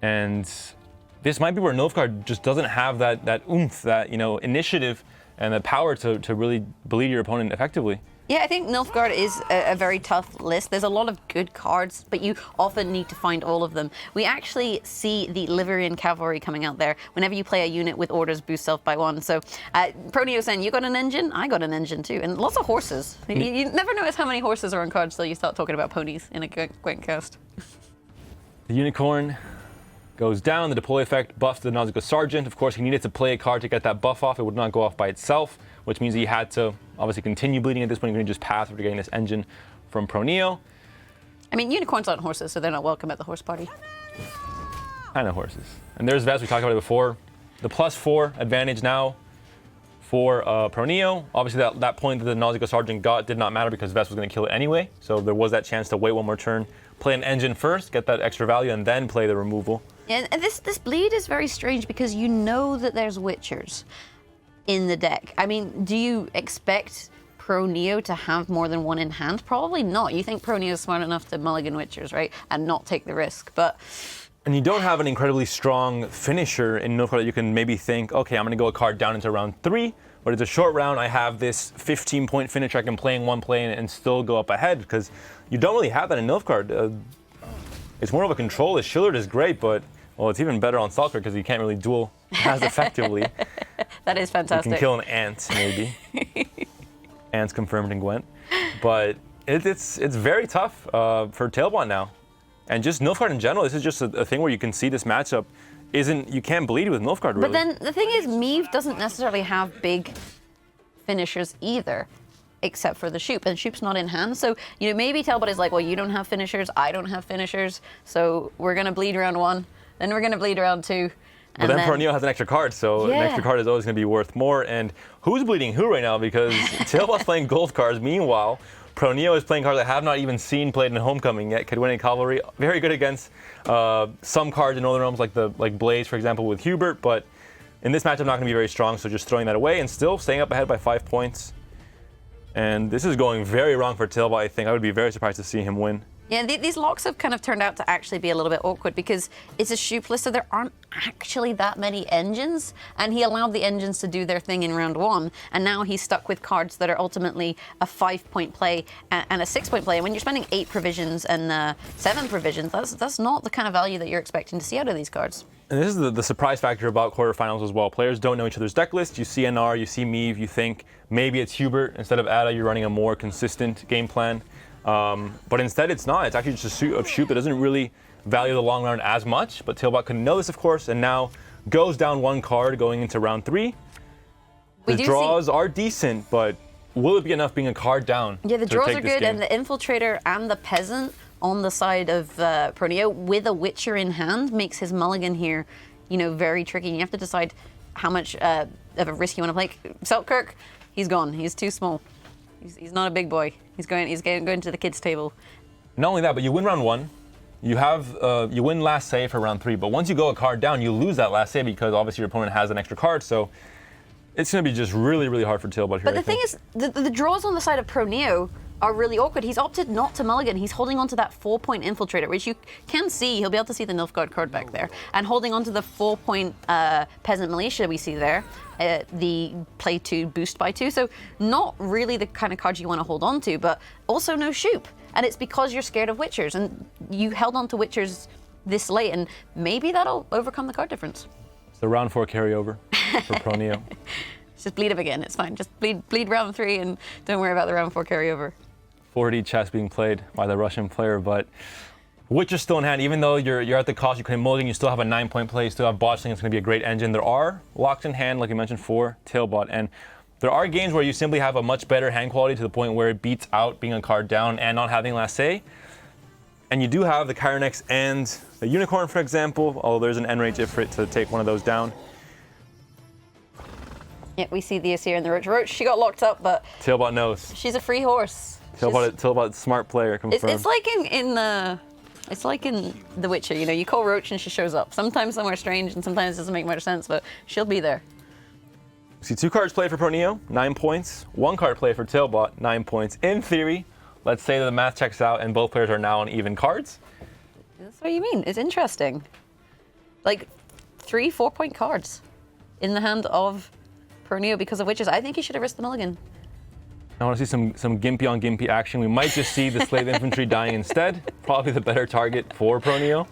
and this might be where Nilfgaard just doesn't have that oomph, that initiative, and the power to really bleed your opponent effectively. Yeah, I think Nilfgaard is a very tough list. There's a lot of good cards, but you often need to find all of them. We actually see the Liverian Cavalry coming out there whenever you play a unit with orders boost self by 1. So proNEO saying, you got an engine? I got an engine too. And lots of horses. You never notice how many horses are on cards till you start talking about ponies in a Gwent cast. The Unicorn goes down. The deploy effect buffs the Nausicaa Sergeant. Of course, he needed to play a card to get that buff off. It would not go off by itself, which means he had to obviously continue bleeding at this point. You're going to just pass after getting this engine from proNEO. I mean, unicorns aren't horses, so they're not welcome at the horse party. Kind of horses. And there's Vest, we talked about it before. The +4 advantage now for proNEO. Obviously, that point that the Nausicaa Sergeant got did not matter because Vest was going to kill it anyway. So there was that chance to wait 1 more turn, play an engine first, get that extra value, and then play the removal. And this bleed is very strange because you know that there's Witchers in the deck. I mean, do you expect proNEO to have more than 1 in hand? Probably not. You think proNEO is smart enough to mulligan Witchers, right? And not take the risk, but... And you don't have an incredibly strong finisher in Nilfgaard that you can maybe think, okay, I'm going to go a card down into round 3, but it's a short round, I have this 15-point finisher, I can play in 1 play and still go up ahead, because you don't really have that in Nilfgaard. It's more of a control. His Shillard is great, but, well, it's even better on Stalker because you can't really duel as effectively. That is fantastic. You can kill an ant, maybe. Ant's confirmed in Gwent. But it's very tough for TailBot now. And just Nilfgaard in general, this is just a thing where you can see this matchup you can't bleed with Nilfgaard, really. But then the thing is, Meve doesn't necessarily have big finishers either, except for the Shoop, and Shoop's not in hand. So, maybe TailBot is like, well, you don't have finishers, I don't have finishers, so we're going to bleed round 1, then we're going to bleed round 2. But then proNEO has an extra card, so an extra card is always going to be worth more. And who's bleeding who right now? Because TailBot's playing gold cards. Meanwhile, proNEO is playing cards I have not even seen played in Homecoming yet. Cadwinian Cavalry, very good against some cards in Northern Realms, like Blaze, for example, with Hubert. But in this matchup, not going to be very strong, so just throwing that away and still staying up ahead by 5 points. And this is going very wrong for TailBot, I think. I would be very surprised to see him win. Yeah, these locks have kind of turned out to actually be a little bit awkward because it's a shoop list, so there aren't actually that many engines, and he allowed the engines to do their thing in round 1, and now he's stuck with cards that are ultimately a 5-point play and a 6-point play. And when you're spending 8 provisions and 7 provisions, that's not the kind of value that you're expecting to see out of these cards. And this is the surprise factor about quarterfinals as well. Players don't know each other's deck list. You see NR, you see Meave, you think maybe it's Hubert. Instead of Ada, you're running a more consistent game plan. But instead it's not. It's actually just a shoot that doesn't really value the long round as much. But TailBot couldn't know this, of course, and now goes down 1 card going into round 3. The draws are decent, but will it be enough being a card down? Yeah, the draws are good, and the Infiltrator and the Peasant on the side of proNEO with a Witcher in hand makes his mulligan here, very tricky. And you have to decide how much of a risk you want to play. Selkirk, he's gone. He's too small. He's not a big boy. He's going to the kids' table. Not only that, but you win round 1. You win last save for round 3. But once you go a card down, you lose that last save because obviously your opponent has an extra card. So it's going to be just really, really hard for TailBot here. But the thing is, the draws on the side of proNEO are really awkward. He's opted not to mulligan. He's holding on to that 4-point Infiltrator, which you can see. He'll be able to see the Nilfgaard card back there. And holding on to the 4-point Peasant Militia we see there, the play 2, boost by 2. So not really the kind of card you want to hold on to, but also no shoop. And it's because you're scared of Witchers. And you held on to Witchers this late, and maybe that'll overcome the card difference. It's the round 4 carryover for proNEO. Just bleed him again. It's fine. Just bleed round 3 and don't worry about the round 4 carryover. 4D chess being played by the Russian player, but Witcher's still in hand. Even though you're at the cost, you couldn't mulligan, you still have a 9-point play, you still have Botchling. It's going to be a great engine. There are locks in hand, like you mentioned, for TailBot, and there are games where you simply have a much better hand quality to the point where it beats out being a card down and not having last say. And you do have the Kyrenex and the Unicorn, for example, although there's an Enrage Ifrit to take one of those down. Yeah, we see the Asir and the Roach. Roach, she got locked up, but TailBot knows. She's a free horse. TailBot, smart player, confirmed. It's like in The Witcher, you call Roach and she shows up. Sometimes somewhere strange and sometimes it doesn't make much sense, but she'll be there. See 2 cards played for proNEO, 9 points. 1 card play for TailBot, 9 points. In theory, let's say that the math checks out and both players are now on even cards. That's what you mean. It's interesting. Like 3 4-point cards in the hand of proNEO because of Witches. I think he should have risked the mulligan. I want to see some Gimpy on Gimpy action. We might just see the Slave Infantry dying instead. Probably the better target for proNEO.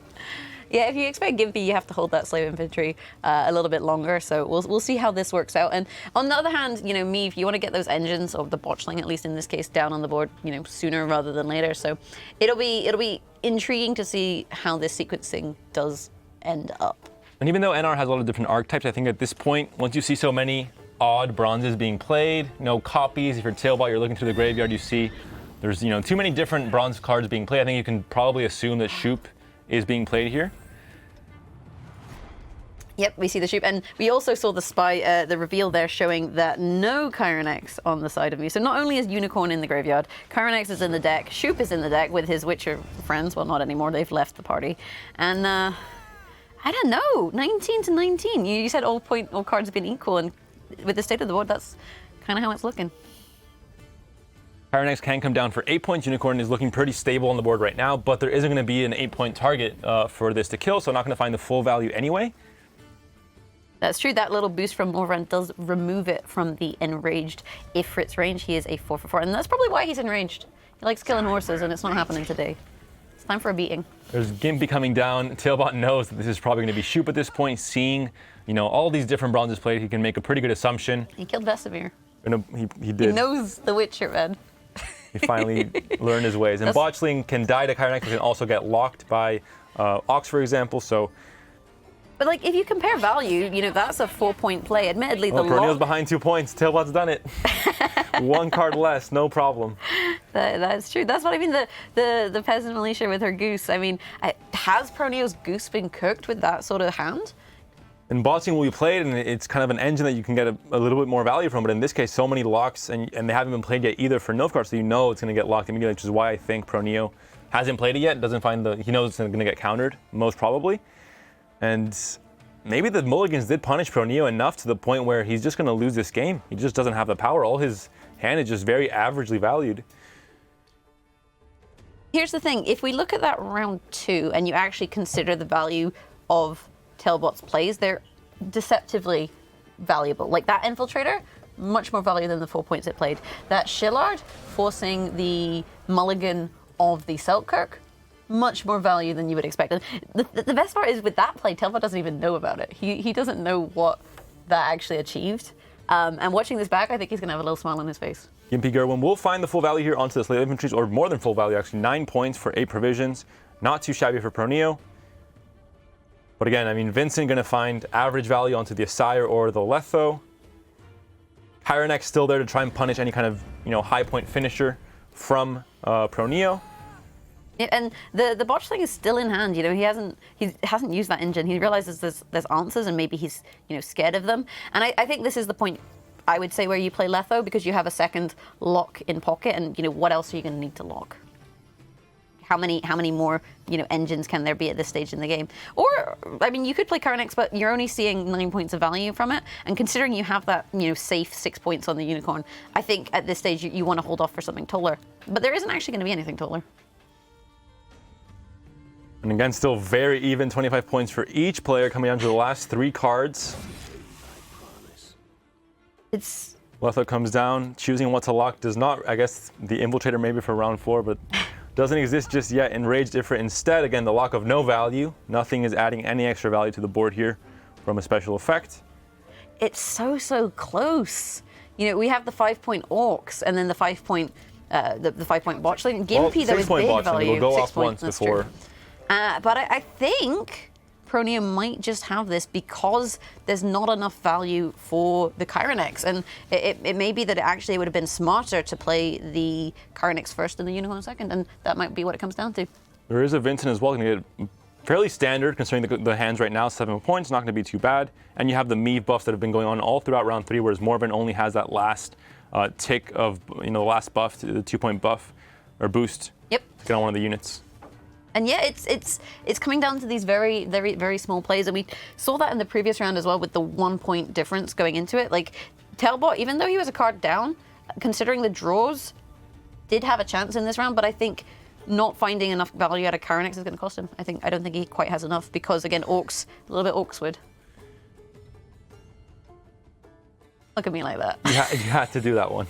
Yeah, if you expect Gimpy, you have to hold that Slave Infantry a little bit longer. So we'll see how this works out. And on the other hand, Meave, you want to get those engines, or the Botchling at least in this case, down on the board, sooner rather than later. So it'll be intriguing to see how this sequencing does end up. And even though NR has a lot of different archetypes, I think at this point, once you see so many odd bronzes being played, no copies. If you're TailBot, you're looking through the graveyard, you see there's too many different bronze cards being played. I think you can probably assume that Shoop is being played here. Yep, we see the Shoop, and we also saw the reveal there showing that no Kyrenex on the side of me. So not only is Unicorn in the graveyard, Kyrenex is in the deck, Shoop is in the deck with his Witcher friends. Well, not anymore, they've left the party. And I don't know, 19 to 19. You said all cards have been equal, and with the state of the board, that's kind of how it's looking. Kyrenex can come down for 8 points. Unicorn is looking pretty stable on the board right now, but there isn't going to be an 8-point target for this to kill, so not going to find the full value anyway. That's true. That little boost from Morvan does remove it from the Enraged Ifrit's range. He is a 4/4, and that's probably why he's enraged. He likes killing horses, and it's not happening today. It's time for a beating. There's Gimpy coming down. TailBot knows that this is probably going to be Shoop at this point. Seeing, all these different bronzes played, he can make a pretty good assumption. He killed Vesemir. He did. He knows the Witcher, man. He finally learned his ways. And Botchling can die to Kyrenex, but can also get locked by Ox, for example. So. But if you compare value, that's a 4-point play. Admittedly, the proNEO's behind 2 points. TailBot's done it. 1 card less, no problem. That's true. That's what I mean. The Peasant Militia with her Goose. I mean, has proNEO's Goose been cooked with that sort of hand? And Botchling will be played, and it's kind of an engine that you can get a little bit more value from. But in this case, so many locks, and they haven't been played yet either for Nilfgaard, so it's going to get locked immediately, which is why I think proNEO hasn't played it yet. He knows it's going to get countered, most probably. And maybe the mulligans did punish proNEO enough to the point where he's just going to lose this game. He just doesn't have the power. All his hand is just very averagely valued. Here's the thing, if we look at that round 2 and you actually consider the value of TailBot's plays, they're deceptively valuable. Like that Infiltrator, much more value than the 4 points it played. That Shillard, forcing the mulligan of the Selkirk, much more value than you would expect. And the best part is with that play, TailBot doesn't even know about it. He doesn't know what that actually achieved. And watching this back, I think he's going to have a little smile on his face. Gimpy Gerwin will find the full value here onto the slate of infantries, or more than full value actually, 9 points for 8 provisions. Not too shabby for proNEO. But again, I mean, Vincent going to find average value onto the Asire or the Letho. Kyrenex still there to try and punish any kind of, high point finisher from proNEO. Yeah, and the botch thing is still in hand. He hasn't used that engine. He realizes there's answers, and maybe he's scared of them. And I think this is the point, I would say, where you play Letho, because you have a second lock in pocket, and what else are you going to need to lock? How many more engines can there be at this stage in the game? Or I mean, you could play Kyrenex, but you're only seeing 9 points of value from it. And considering you have that safe 6 points on the Unicorn, I think at this stage you want to hold off for something taller. But there isn't actually going to be anything taller. And again, still very even, 25 points for each player coming down to the last 3 cards. Letho comes down, choosing what to lock. Does not, I guess, the Infiltrator maybe for round 4, but doesn't exist just yet. Enraged Ifrit instead. Again, the lock of no value. Nothing is adding any extra value to the board here from a special effect. It's so close. We have the 5-point Orcs, and then the 5-point the 5-point botchling. Gimpy, though, is big value. Will go off once before. But I think proNEO might just have this because there's not enough value for the Kyrenex. And it may be that it would have been smarter to play the Kyrenex first and the Unicorn second, and that might be what it comes down to. There is a Vincent as well. Going to get fairly standard considering the hands right now, 7 points, not going to be too bad. And you have the Meave buffs that have been going on all throughout round 3, whereas Morbin only has that last tick of, the last buff, the 2-point buff or boost. Yep. To get on one of the units. And yeah, it's coming down to these very small plays, and we saw that in the previous round as well with the 1-point difference going into it. Like TailBot, even though he was a card down, considering the draws, did have a chance in this round. But I think not finding enough value out of Kyrenex is going to cost him. I don't think he quite has enough because again, Orcs, a little bit Orcswood. Look at me like that. You had to do that one.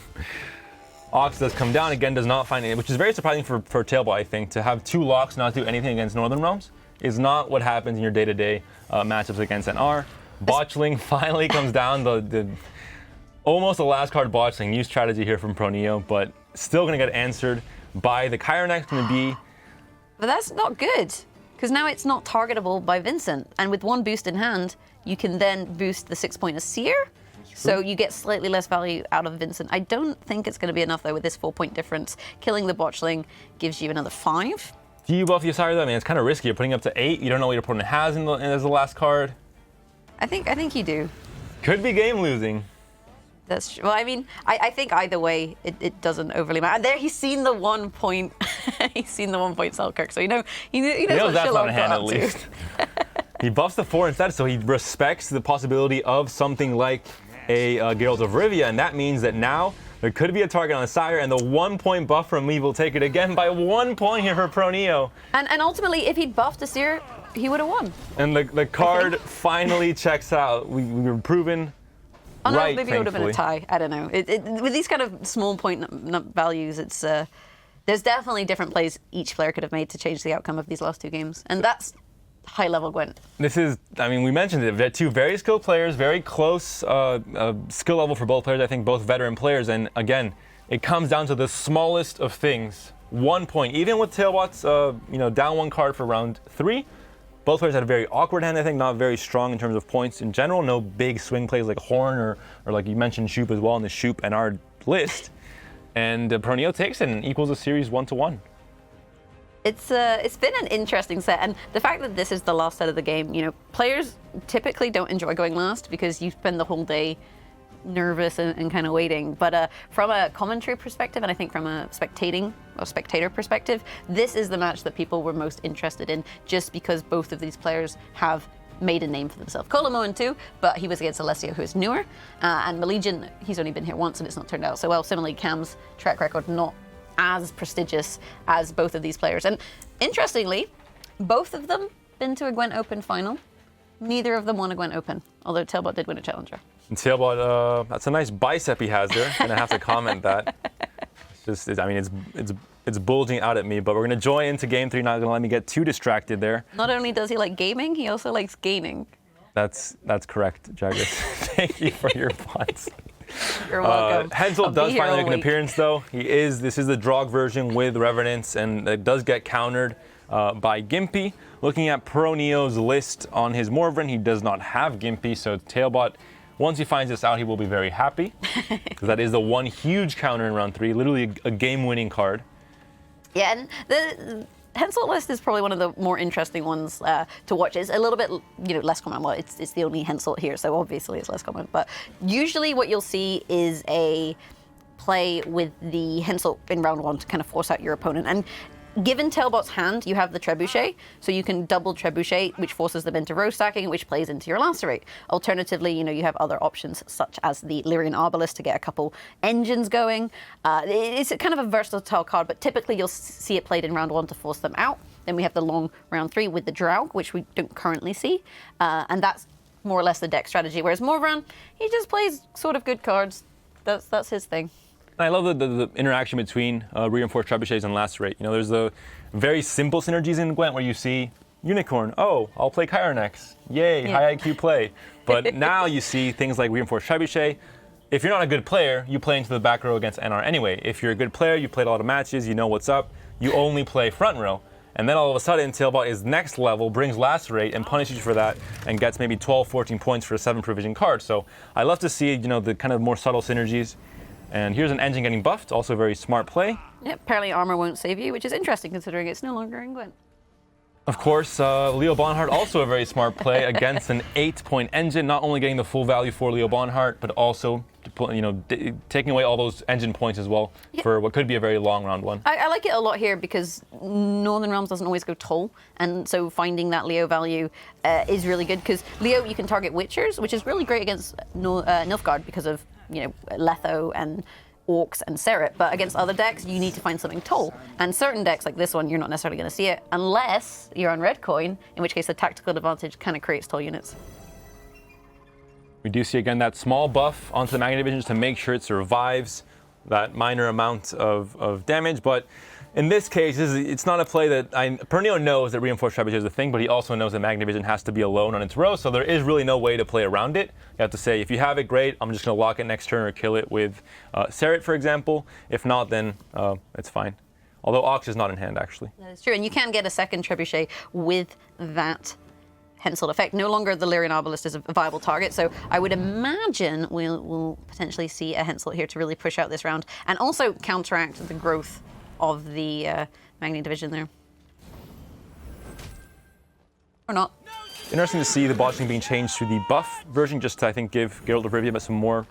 Ox does come down, again does not find it, which is very surprising for TailBot, I think. To have 2 locks, not do anything against Northern Realms is not what happens in your day-to-day matchups against NR. Botchling finally comes down, the almost the last card Botchling. New strategy here from proNEO, but still going to get answered by the Kyrenex going to be. But that's not good, because now it's not targetable by Vincent. And with 1 boost in hand, you can then boost the 6-point Asir. So you get slightly less value out of Vincent. I don't think it's going to be enough, though, with this 4-point difference. Killing the Botchling gives you another 5. Do you buff the Asire, though? I mean, it's kind of risky. You're putting up to 8. You don't know what your opponent has as the last card. I think you do. Could be game losing. That's true. Well, I mean, I think either way, it doesn't overly matter. And there, he's seen the 1 point. He's seen the 1-point Selkirk, so he knows what that's not a Shillard hand, got at up least. to. He buffs the 4 instead, so he respects the possibility of something like a Geralt of Rivia, and that means that now there could be a target on the Sire, and the 1-point buff from Meave will take it again by 1 point here for proNEO. And ultimately, if he'd buffed Asir, he would have won. And the card finally checks out. We were proven no, right, maybe it would have been a tie. I don't know. With these kind of small point values, it's there's definitely different plays each player could have made to change the outcome of these last 2 games, and that's high-level Gwent. This is, I mean, we mentioned it, 2 very skilled players, very close skill level for both players, I think both veteran players, and again, it comes down to the smallest of things. 1 point, even with TailBot's, down 1 card for round 3, both players had a very awkward hand, I think, not very strong in terms of points in general, no big swing plays like Horn or like you mentioned Shoop as well in the Shoop and our list, and proNEO takes it and equals a series 1-1. It's been an interesting set, and the fact that this is the last set of the game, players typically don't enjoy going last because you spend the whole day nervous and kind of waiting. But from a commentary perspective, and I think from a spectator perspective, this is the match that people were most interested in, just because both of these players have made a name for themselves. Colomoan too, but he was against Alessio, who is newer, and Malegian, he's only been here once and it's not turned out so well. Similarly, Cam's track record not as prestigious as both of these players. And interestingly, both of them been to a Gwent Open final. Neither of them won a Gwent Open, although TailBot did win a Challenger. And TailBot, that's a nice bicep he has there. Gonna have to comment that. It's bulging out at me, but we're gonna join into game 3. Not gonna let me get too distracted there. Not only does he like gaming, he also likes gaining. That's correct, Jagras. Thank you for your puns. You're welcome. Hensel does finally make an appearance, though. This is the Drog version with Revenants, and it does get countered by Gimpy. Looking at proNEO's list on his Morvran, he does not have Gimpy, so TailBot, once he finds this out, he will be very happy, because that is the one huge counter in round 3, literally a game-winning card. Yeah, and the Hensel list is probably one of the more interesting ones to watch. It's a little bit, less common. Well, it's the only Hensel here, so obviously it's less common. But usually what you'll see is a play with the Hensel in round 1 to kind of force out your opponent. And given TailBot's hand, you have the Trebuchet, so you can double Trebuchet, which forces them into row stacking, which plays into your Lacerate. Alternatively, you have other options, such as the Lyrian Arbalest to get a couple engines going. It's kind of a versatile card, but typically you'll see it played in round 1 to force them out. Then we have the long round 3 with the Draug, which we don't currently see, and that's more or less the deck strategy. Whereas Morvran, he just plays sort of good cards. That's his thing. I love the interaction between Reinforced Trebuchets and Lacerate. There's the very simple synergies in Gwent where you see Unicorn, oh, I'll play Chironex, yay, yeah. high IQ play. But now you see things like Reinforced Trebuchet. If you're not a good player, you play into the back row against NR anyway. If you're a good player, you played a lot of matches, you know what's up, you only play front row. And then all of a sudden, TailBot is next level, brings Lacerate, and punishes you for that, and gets maybe 12, 14 points for a 7 provision card. So I love to see, the kind of more subtle synergies. And here's an engine getting buffed, also a very smart play. Yeah, apparently armor won't save you, which is interesting considering it's no longer in Gwent. Of course, Leo Bonhart, also a very smart play against an 8-point engine, not only getting the full value for Leo Bonhart, but also taking away all those engine points as well for what could be a very long round 1. I like it a lot here because Northern Realms doesn't always go toll, and so finding that Leo value is really good because Leo, you can target Witchers, which is really great against Nilfgaard because of Letho and Orcs and Seret, but against other decks, you need to find something toll. And certain decks like this one, you're not necessarily going to see it unless you're on red coin, in which case the tactical advantage kind of creates toll units. We do see again that small buff onto the Magnet Division just to make sure it survives that minor amount of damage, but in this case, it's not a play that proNEO knows that Reinforced Trebuchet is a thing, but he also knows that Magnet Division has to be alone on its row, so there is really no way to play around it. You have to say, if you have it, great, I'm just going to lock it next turn or kill it with Seret, for example. If not, then it's fine. Although Ox is not in hand, actually. That is true, and you can get a second Trebuchet with that Hensel effect. No longer the Lyrian Arbalest is a viable target, so I would imagine we'll potentially see a Hensel here to really push out this round, and also counteract the growth of the Magnet Division there. Or not. Interesting to see the botching being changed to the buff version, just to, I think, give Geralt of Rivia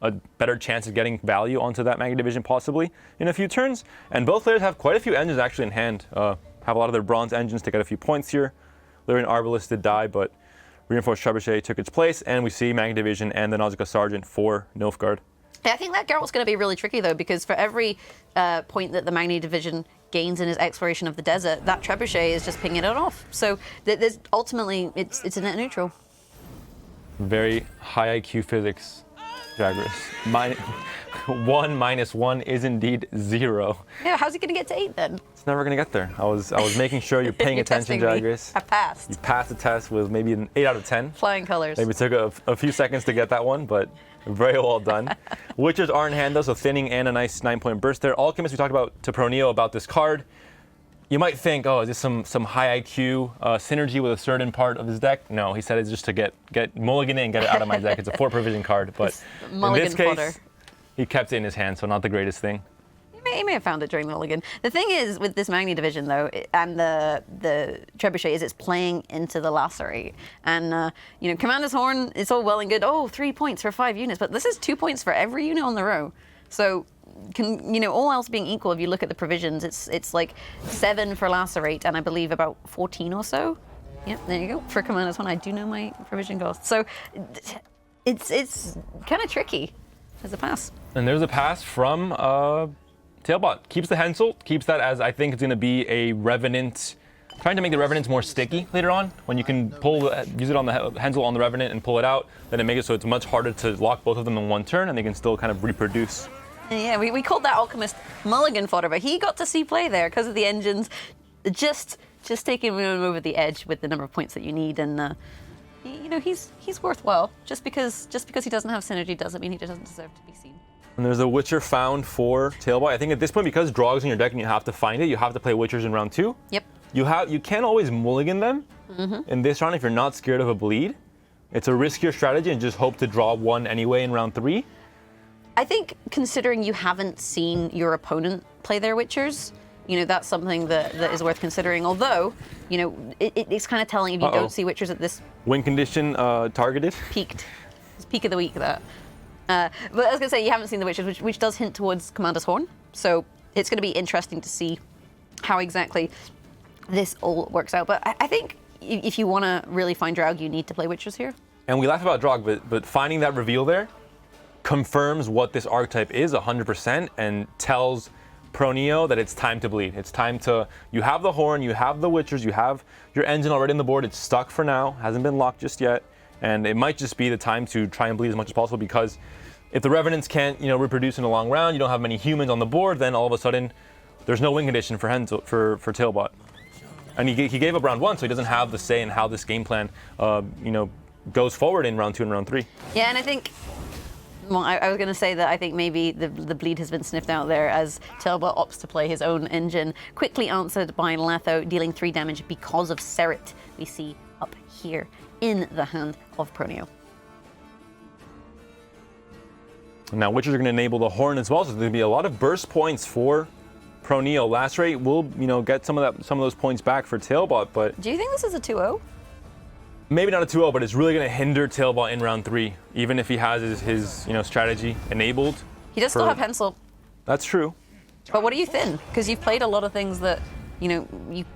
a better chance of getting value onto that Magnet Division possibly in a few turns. And both players have quite a few engines actually in hand. Have a lot of their bronze engines to get a few points here. Lyrian Arbalest did die, but Reinforced Trebuchet took its place, and we see Magnet Division and the Nausicaa Sergeant for Nilfgaard. I think that Geralt's going to be really tricky, though, because for every point that the Magnet Division gains in his exploration of the desert, that Trebuchet is just pinging it off. So there's ultimately, it's a net neutral. Very high IQ physics, Jagras. 1 minus 1 is indeed 0. Yeah, how's he going to get to 8 then? It's never going to get there. I was making sure you're paying attention, Jagras. I passed. You passed the test with maybe an 8 out of 10. Flying colors. Maybe it took a few seconds to get that one, but very well done. Witchers are in hand though, so thinning and a nice 9-point burst there. Alchemist, we talked about to proNEO about this card. You might think, oh, is this some high IQ synergy with a certain part of his deck? No, he said it's just to get mulligan it and get it out of my deck. It's a 4 provision card, but in this case, he kept it in his hand, so not the greatest thing. He may have found it during the mulligan. The thing is, with this Magni Division, though, and the Trebuchet, is it's playing into the Lacerate. And, Commander's Horn, it's all well and good. Oh, 3 points for 5 units, but this is 2 points for every unit on the row. So, all else being equal, if you look at the provisions, it's like 7 for Lacerate, and I believe about 14 or so. Yep, there you go. For Commander's Horn, I do know my provision cost. So, it's kind of tricky as a pass. And there's a pass from TailBot keeps the Hensel, keeps that as I think it's going to be a Revenant, trying to make the Revenants more sticky later on. When you can use it on the Hensel on the Revenant and pull it out, then it makes it so it's much harder to lock both of them in one turn, and they can still kind of reproduce. Yeah, we called that Alchemist mulligan fodder, but he got to see play there because of the engines. Just taking him over the edge with the number of points that you need, and he's worthwhile. Just because he doesn't have synergy doesn't mean he doesn't deserve to be seen. And there's a Witcher found for TailBot. I think at this point, because Drog's in your deck and you have to find it, you have to play Witchers in round 2. Yep. You can always mulligan them in this round if you're not scared of a bleed. It's a riskier strategy and just hope to draw one anyway in round 3. I think considering you haven't seen your opponent play their Witchers, that's something that is worth considering. Although, it's kind of telling if you don't see Witchers at this win condition targeted. Peaked. It's peak of the week, that. But I was going to say, you haven't seen the Witchers, which does hint towards Commander's Horn. So it's going to be interesting to see how exactly this all works out. But I think if you want to really find Draug, you need to play Witchers here. And we laugh about Draug, but finding that reveal there confirms what this archetype is 100% and tells proNEO that it's time to bleed. It's time to, you have the Horn, you have the Witchers, you have your engine already on the board. It's stuck for now, hasn't been locked just yet. And it might just be the time to try and bleed as much as possible, because if the Revenants can't, reproduce in a long round, you don't have many humans on the board, then all of a sudden there's no win condition for TailBot. And he gave up round 1, so he doesn't have the say in how this game plan, goes forward in round 2 and round 3. Yeah, and I think, I was going to say that I think maybe the bleed has been sniffed out there as TailBot opts to play his own engine. Quickly answered by Latho, dealing 3 damage because of Seret, we see up here in the hand of proNEO. Now, Witchers are going to enable the Horn as well, so there's going to be a lot of burst points for proNEO. Lacerate will, get some of those points back for TailBot, but do you think this is a 2-0? Maybe not a 2-0, but it's really going to hinder TailBot in round 3, even if he has his strategy enabled. He does still have Hensel. That's true. But what do you thin? Because you've played a lot of things that you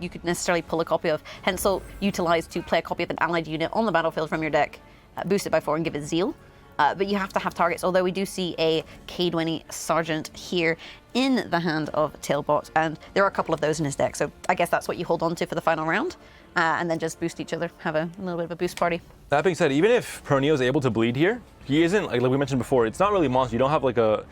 could necessarily pull a copy of. Hensel utilized to play a copy of an allied unit on the battlefield from your deck, boost it by 4 and give it Zeal. But you have to have targets, although we do see a K20 Sergeant here in the hand of TailBot, and there are a couple of those in his deck, so I guess that's what you hold on to for the final round, and then just boost each other, have a little bit of a boost party. That being said, even if proNEO is able to bleed here, he isn't, like we mentioned before, it's not really monster. You don't have like a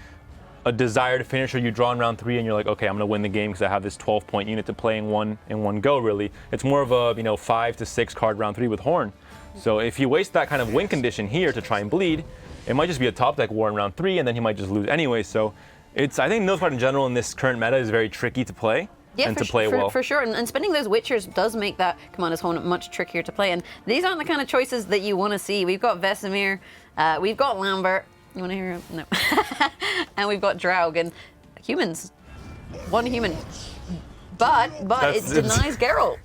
desired finisher you draw in round 3 and you're like, okay, I'm gonna win the game because I have this 12-point unit to play in one go, really. It's more of a 5 to 6 card round 3 with Horn. So if he wastes that kind of win condition here to try and bleed, it might just be a top deck war in round 3, and then he might just lose anyway. So I think Noseguard in general in this current meta is very tricky to play and to play well. For sure, and spending those Witchers does make that Commander's Horn much trickier to play, and these aren't the kind of choices that you want to see. We've got Vesemir, we've got Lambert, you want to hear him? No. And we've got Draug, and humans, 1 human. But it denies Geralt.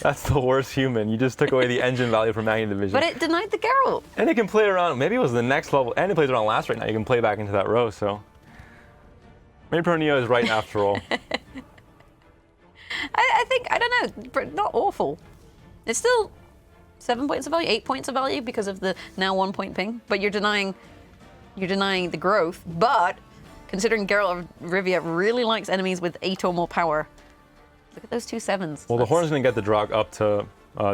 That's the worst human. You just took away the engine value from Magni Division. But it denied the Geralt. And it can play around, maybe it was the next level, and it plays around last right now. You can play back into that row, so. Maybe proNEO is right after all. I think, I don't know, not awful. It's still 7 points of value, 8 points of value because of the now 1 point ping, but you're denying the growth. But considering Geralt of Rivia really likes enemies with 8 or more power, look at those 2 7s. Well, the Horn's going to get the Draug up to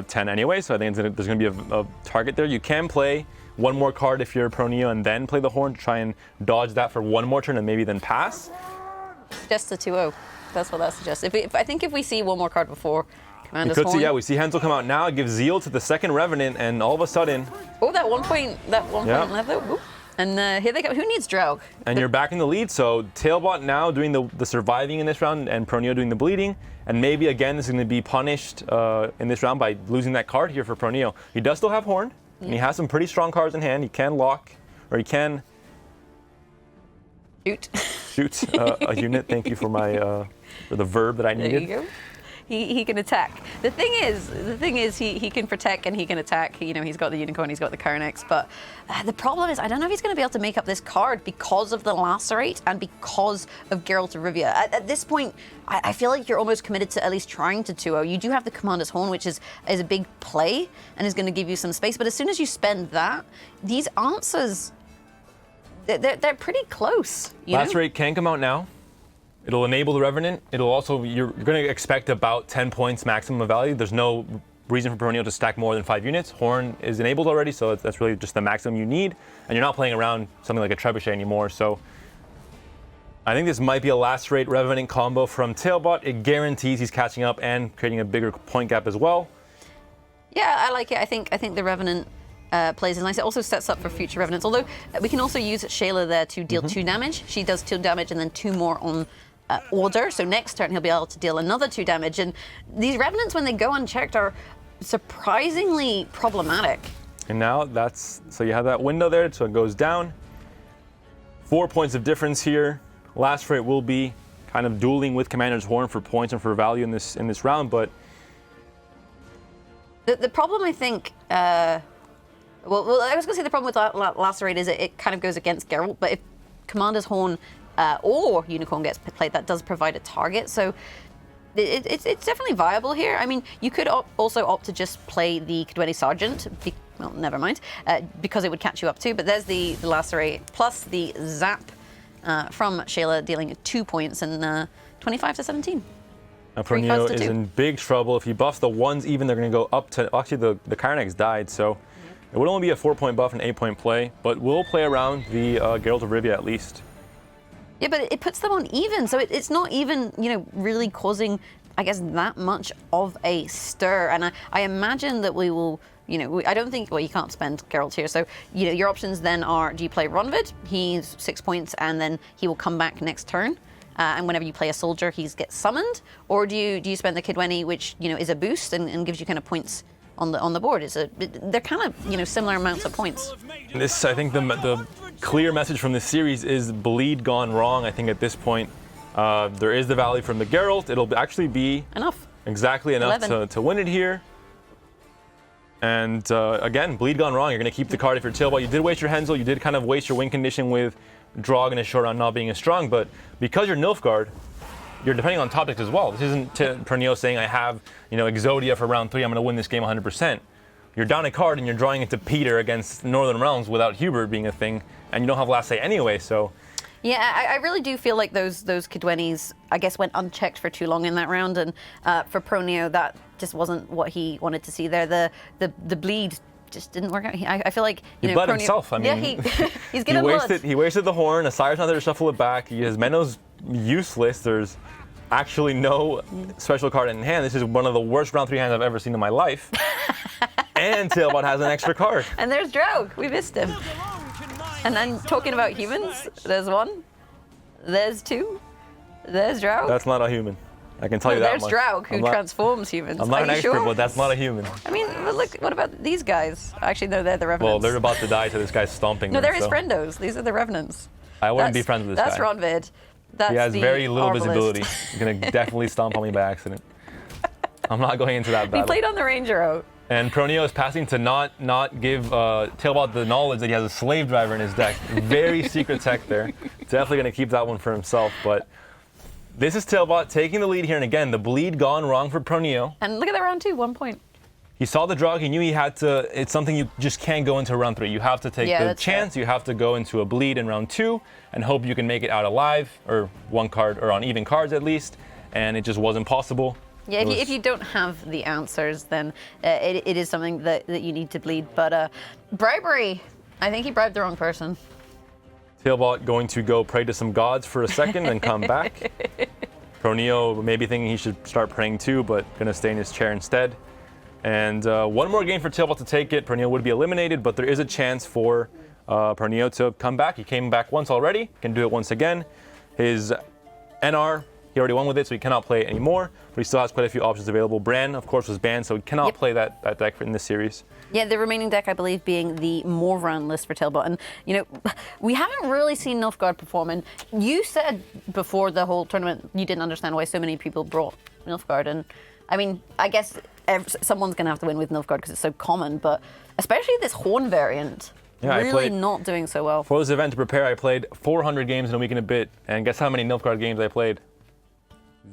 10 anyway, so I think there's going to be a target there. You can play 1 more card if you're proNEO and then play the Horn to try and dodge that for 1 more turn and maybe then pass. Just a 2-0. That's what that suggests. I think if we see 1 more card before Commander's Horn. We see Hensel come out now, give Zeal to the second Revenant, and all of a sudden. Oh, that 1 point left though. And here they go. Who needs Draug? And you're back in the lead, so TailBot now doing the surviving in this round and proNEO doing the bleeding. And maybe again this is going to be punished in this round by losing that card here for proNEO. He does still have Horn, and he has some pretty strong cards in hand. He can lock, or he can shoot a unit. Thank you for for the verb that I needed. There you go. He can attack. The thing is he can protect and he can attack. He's got the Unicorn, he's got the Carnex, but the problem is I don't know if he's going to be able to make up this card because of the Lacerate and because of Geralt of Rivia. At this point, I feel like you're almost committed to at least trying to 2-0. You do have the Commander's Horn, which is a big play and is going to give you some space, but as soon as you spend that, these answers, they're pretty close. Lacerate can come out now. It'll enable the Revenant. It'll also, you're going to expect about 10 points maximum of value. There's no reason for proNEO to stack more than 5 units. Horn is enabled already, so that's really just the maximum you need. And you're not playing around something like a Trebuchet anymore. So I think this might be a last rate Revenant combo from TailBot. It guarantees he's catching up and creating a bigger point gap as well. Yeah, I like it. I think the Revenant plays is nice. It also sets up for future Revenants. Although we can also use Shayla there to deal 2 damage. She does 2 damage and then 2 more on order. So next turn he'll be able to deal another 2 damage. And these Revenants, when they go unchecked, are surprisingly problematic. And now so you have that window there, so it goes down. 4 points of difference here. Last rate will be kind of dueling with Commander's Horn for points and for value in this round, but the problem, I think, well, I was going to say the problem with Lacerate is it kind of goes against Geralt, but if Commander's Horn or Unicorn gets played, that does provide a target. So it's definitely viable here. I mean, you could also opt to just play the Kedweni Sergeant. Well, never mind, because it would catch you up too. But there's the Lacerate plus the Zap from Shayla, dealing 2 points and 25 to 17. Now proNEO is in big trouble. If he buffs the 1s even, they're going to go up to... Actually, the Kyrenex died, so it would only be a 4-point buff and 8-point play, but we'll play around the Geralt of Rivia at least. Yeah, but it puts them on even, so it's not even, really causing, I guess, that much of a stir. And I imagine that we will, I don't think, well, you can't spend Geralt here, so, your options then are, do you play Ronvid? He's 6 points, and then he will come back next turn. And whenever you play a soldier, he gets summoned, or do you spend the Kedweni, which is a boost and gives you kind of points on the board? They're kind of similar amounts of points. This, I think, the clear message from this series is bleed gone wrong. I think at this point, there is the value from the Geralt. It'll actually be enough, exactly enough to win it here. And again, bleed gone wrong. You're going to keep the card if you're TailBot. You did waste your Hensel. You did kind of waste your win condition with Drog in a short round not being as strong, but because you're Nilfgaard, you're depending on top decks as well. This isn't proNEO saying I have Exodia for round 3, I'm going to win this game 100%. You're down a card and you're drawing it to Peter against Northern Realms without Hubert being a thing, and you don't have last say anyway, so... Yeah, I really do feel like those Kedwenis, I guess, went unchecked for too long in that round, and for proNEO, that just wasn't what he wanted to see there. The bleed just didn't work out. I feel like he bled himself. I mean, yeah, he's getting blood. He wasted the horn. Asyr's not there to shuffle it back. His Menno's useless. There's actually no special card in hand. This is one of the worst round 3 hands I've ever seen in my life. And TailBot has an extra card. And there's Draug. We missed him. And then talking about humans, there's 1, there's 2, there's Draug. That's not a human. I can tell you that much. There's Draug, who transforms humans. I'm not an expert, sure? but that's not a human. I mean, look, what about these guys? Actually, no, they're the Revenants. Well, they're about to die, so this guy's stomping No, them. they're his friendos. These are the Revenants. I wouldn't be friends with this guy. That's Ronvid. He has very little visibility. He's going to definitely stomp on me by accident. I'm not going into that battle. He played on the Ranger out. And proNEO is passing to not give TailBot the knowledge that he has a slave driver in his deck. Very secret tech there. Definitely going to keep that one for himself, but... This is TailBot taking the lead here, and again, the bleed gone wrong for proNEO. And look at that round 2, 1 point. He saw the Drog, he knew he had to, it's something you just can't go into round 3. You have to take the chance, you have to go into a bleed in round 2 and hope you can make it out alive, or 1 card, or on even cards at least, and it just wasn't possible. Yeah, if you don't have the answers, then it is something that you need to bleed, but bribery, I think he bribed the wrong person. TailBot going to go pray to some gods for a second and come back. proNEO maybe thinking he should start praying too, but going to stay in his chair instead. And 1 more game for TailBot to take it. proNEO would be eliminated, but there is a chance for proNEO to come back. He came back once already, can do it once again. His NR, he already won with it, so he cannot play it anymore, but he still has quite a few options available. Bran, of course, was banned, so he cannot play that deck in this series. Yeah, the remaining deck, I believe, being the Morvran list for TailBot. And, we haven't really seen Nilfgaard perform. And you said before the whole tournament you didn't understand why so many people brought Nilfgaard. And, I mean, I guess someone's going to have to win with Nilfgaard because it's so common. But especially this Horn variant, really not doing so well. For this event to prepare, I played 400 games in a week and a bit. And guess how many Nilfgaard games I played?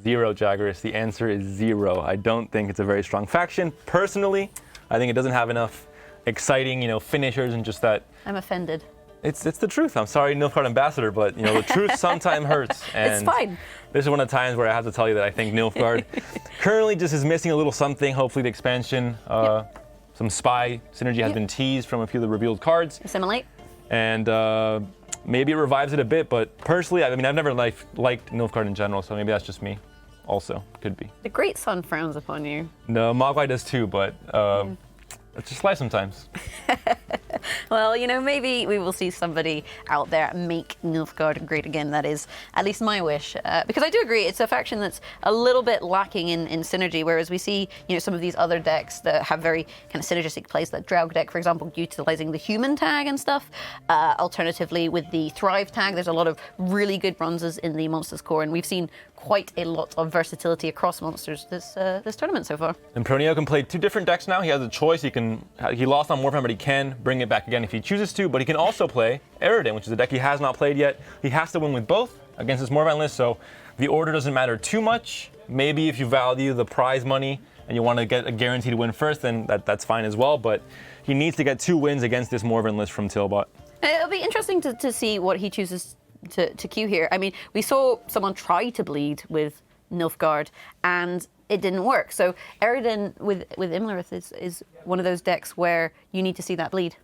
0, Jaggeris. The answer is 0. I don't think it's a very strong faction. Personally, I think it doesn't have enough exciting, finishers and just that. I'm offended. It's the truth. I'm sorry, Nilfgaard Ambassador, but you know the truth sometimes hurts. And It's fine. This is one of the times where I have to tell you that I think Nilfgaard currently just is missing a little something. Hopefully the expansion, some spy synergy has been teased from a few of the revealed cards. Assimilate. And maybe it revives it a bit, but personally, I mean, I've never liked Nilfgaard in general, so maybe that's just me. Also, could be. The Great Sun frowns upon you. No, Mogwai does too, but it's just life sometimes. Well, you know, maybe we will see somebody out there make Nilfgaard great again. That is at least my wish. Because I do agree, it's a faction that's a little bit lacking in synergy, whereas we see, you know, some of these other decks that have very kind of synergistic plays, that Draug deck, for example, utilizing the human tag and stuff. Alternatively, with the Thrive tag, there's a lot of really good bronzes in the Monsters core, and we've seen quite a lot of versatility across monsters this tournament so far. And proNEO can play two different decks now. He has a choice. He lost on Warframe, but he can bring it back again if he chooses to. But he can also play Eredin, which is a deck he has not played yet. He has to win with both against his Moorvine list, so the order doesn't matter too much. Maybe if you value the prize money and you want to get a guaranteed win first, then that's fine as well. But he needs to get 2 wins against this Moorvine list from TailBot. It'll be interesting to see what he chooses to queue here. I mean, we saw someone try to bleed with Nilfgaard, and it didn't work. So Eredin with Imlerith is one of those decks where you need to see that bleed.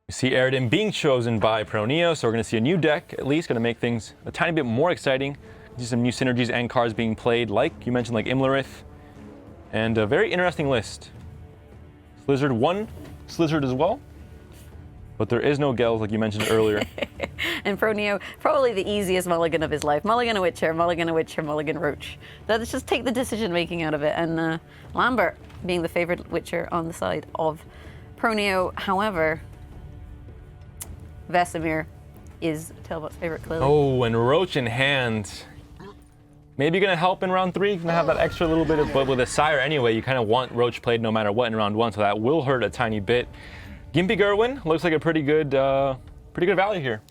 We see Eredin being chosen by proNEO, so we're going to see a new deck, at least, going to make things a tiny bit more exciting. See some new synergies and cards being played, like you mentioned, like Imlerith, and a very interesting list. Slizzard 1, Slizzard as well. But there is no Gels, like you mentioned earlier. And proNEO, probably the easiest mulligan of his life. Mulligan a Witcher, Mulligan a Witcher, Mulligan Roach. Let's just take the decision making out of it. And Lambert being the favorite Witcher on the side of proNEO. However, Vesemir is TailBot's favorite, clearly. Oh, and Roach in hand. Maybe going to help in round 3. Going to have that extra little bit of, but with a Sire anyway, you kind of want Roach played no matter what in round 1, so that will hurt a tiny bit. Gimpy Gerwin looks like a pretty good value here.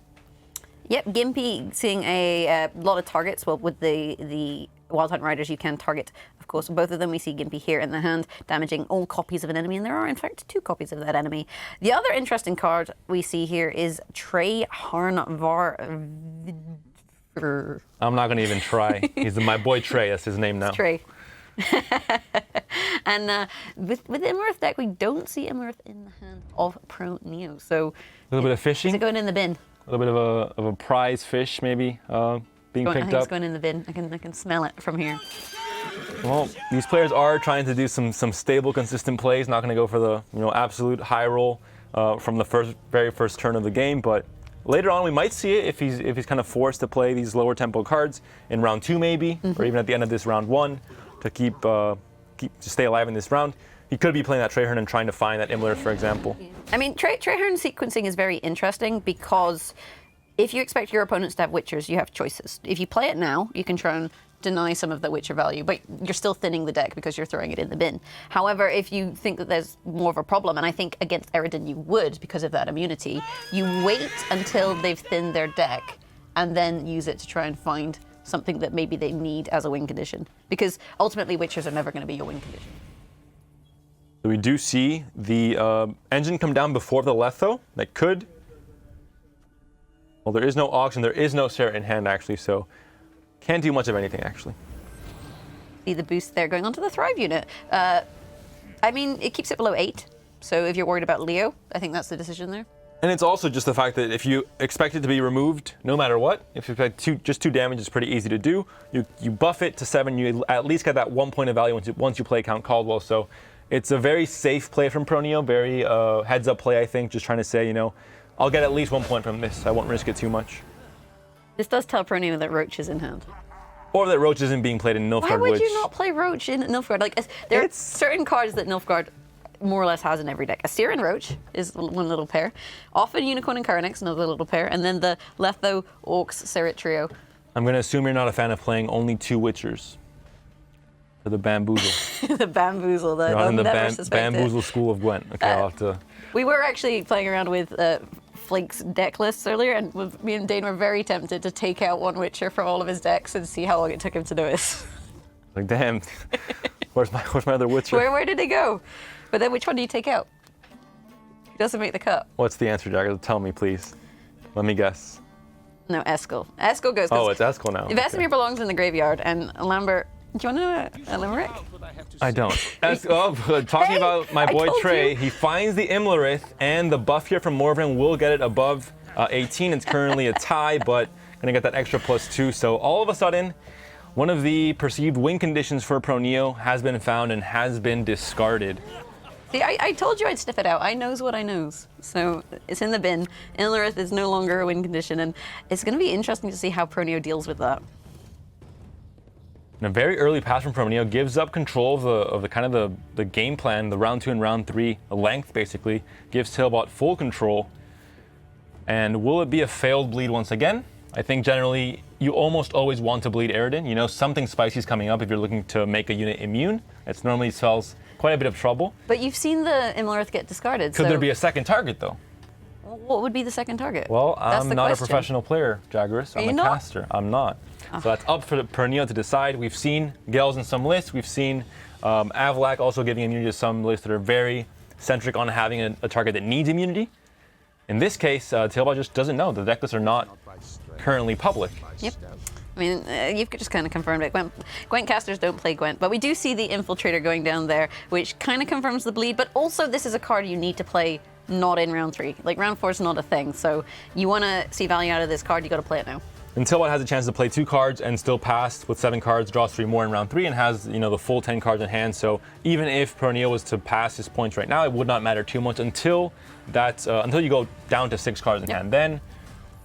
Yep, Gimpy seeing a lot of targets. Well, with the Wild Hunt Riders, you can target, of course, both of them. We see Gimpy here in the hand, damaging all copies of an enemy, and there are, in fact, 2 copies of that enemy. The other interesting card we see here is Trey Harnvar. I'm not going to even try. He's my boy Trey. That's his name now. Trey. And with Imlerith deck, we don't see Imlerith in the hand of proNEO. So a little bit of fishing. Is it going in the bin? A little bit of a prize fish, maybe being picked up. I think it's going in the bin. I can smell it from here. Well, these players are trying to do some stable, consistent plays. Not going to go for the absolute high roll from the very first turn of the game, but later on we might see it if he's kind of forced to play these lower tempo cards in round 2 maybe, or even at the end of this round 1 to keep to stay alive in this round. He could be playing that Treherne and trying to find that Imlerith, for example. Yeah. I mean, Treherne sequencing is very interesting because if you expect your opponents to have Witchers, you have choices. If you play it now, you can try and deny some of the Witcher value, but you're still thinning the deck because you're throwing it in the bin. However, if you think that there's more of a problem, and I think against Eredin you would because of that immunity, you wait until they've thinned their deck and then use it to try and find something that maybe they need as a win condition. Because ultimately, Witchers are never going to be your win condition. So we do see the engine come down before the Letho. That could. Well, there is no auction. There is no Sarah in hand, actually, so can't do much of anything, actually. See the boost there going onto the Thrive unit. I mean, it keeps it below 8. So if you're worried about Leo, I think that's the decision there. And it's also just the fact that if you expect it to be removed, no matter what, if you expect just 2 damage, it's pretty easy to do. You buff it to 7, you at least get that 1 point of value once you play Count Caldwell. So it's a very safe play from proNEO, very heads-up play, I think, just trying to say, I'll get at least 1 point from this. I won't risk it too much. This does tell proNEO that Roach is in hand. Or that Roach isn't being played in Nilfgaard. Why would you not play Roach in Nilfgaard? Like, there are certain cards that Nilfgaard more or less has in every deck. Asir and Roach is one little pair. Often Unicorn and Karanex, another little pair. And then the Letho, Orcs, Serit trio. I'm going to assume you're not a fan of playing only 2 Witchers. For the Bamboozle. The Bamboozle. You're in the Bamboozle school of Gwent. Okay, I'll have to... We were actually playing around with Flake's deck lists earlier, and me and Dane were very tempted to take out one Witcher from all of his decks and see how long it took him to notice. Like, damn, where's my other Witcher? Where did he go? But then which one do you take out? doesn't make the cut. What's the answer, Jagger? Tell me, please. Let me guess. No, Eskel. Eskel goes. Oh, it's Eskel now. Vesemir belongs in the graveyard, and Lambert. Do you want to know a limerick? I don't. Talking about my boy Trey, he finds the Imlerith, and the buff here from Morven will get it above 18. It's currently a tie, but gonna get that extra +2. So all of a sudden, one of the perceived win conditions for proNEO has been found and has been discarded. See, I told you I'd sniff it out. I knows what I knows. So it's in the bin. Imlerith is no longer a win condition, and it's going to be interesting to see how proNEO deals with that. And a very early pass from proNEO gives up control of the kind of the game plan, the round 2 and round 3 length basically, gives TailBot full control. And will it be a failed bleed once again? I think generally you almost always want to bleed Aridin. You know, something spicy is coming up if you're looking to make a unit immune. It normally spells quite a bit of trouble. But you've seen the Imlerith get discarded. Could there be a second target though? What would be the second target? Well, I'm not question. a professional player, Jaggeris. I'm a caster. I'm not. So that's up for the proNEO to decide. We've seen Gels in some lists. We've seen Avlak also giving immunity to some lists that are very centric on having a target that needs immunity. In this case, TailBot just doesn't know. The deck lists are not currently public. Yep. I mean, you've just kind of confirmed it. Gwent casters don't play Gwent, but we do see the Infiltrator going down there, which kind of confirms the bleed, but also this is a card you need to play not in round 3. Like, round 4 is not a thing, so you want to see value out of this card, you got to play it now. And TailBot has a chance to play 2 cards and still pass with 7 cards, draws 3 more in round 3, and has, you know, the full 10 cards in hand. So even if proNEO was to pass his points right now, it would not matter too much until you go down to 6 cards in hand. Then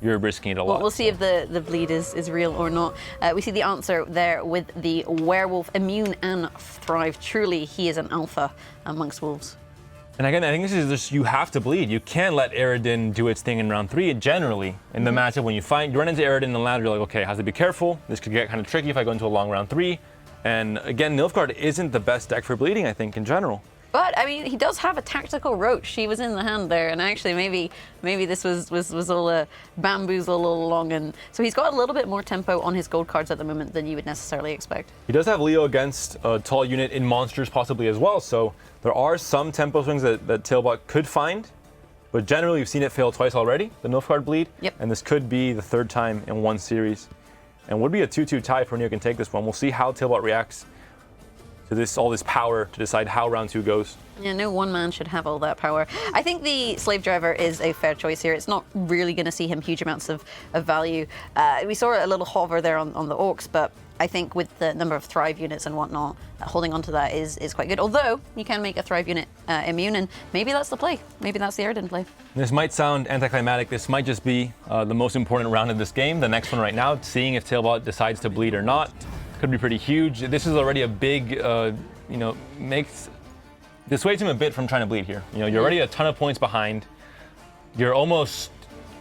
you're risking it a lot. We'll see if the bleed is real or not. We see the answer there with the Werewolf, immune and thrive. Truly, he is an alpha amongst wolves. And again, I think this is just, you have to bleed. You can't let Aridin do its thing in round 3. Generally, in the matchup, when you run into Aridin in the ladder, you're like, okay, I have to be careful. This could get kind of tricky if I go into a long round 3. And again, Nilfgaard isn't the best deck for bleeding, I think, in general. But I mean, he does have a tactical roach. She was in the hand there, and actually, maybe this was all bamboozled all along, and so he's got a little bit more tempo on his gold cards at the moment than you would necessarily expect. He does have Leo against a tall unit in monsters possibly as well, so there are some tempo swings that TailBot could find, but generally you've seen it fail twice already, the Nilfgaard bleed, and this could be the 3rd time in one series, and would be a 2-2 tie if proNEO can take this one. We'll see how TailBot reacts to all this power to decide how round 2 goes. Yeah, no one man should have all that power. I think the Slave Driver is a fair choice here. It's not really going to see him huge amounts of value. We saw a little hover there on the Orcs, but I think with the number of Thrive units and whatnot, holding on to that is quite good. Although, you can make a Thrive unit immune, and maybe that's the play. Maybe that's the Aridin play. This might sound anticlimactic. This might just be the most important round of this game. The next one right now, seeing if TailBot decides to bleed or not. Could be pretty huge. This is already a big, dissuades him a bit from trying to bleed here. You know, you're already a ton of points behind. You're almost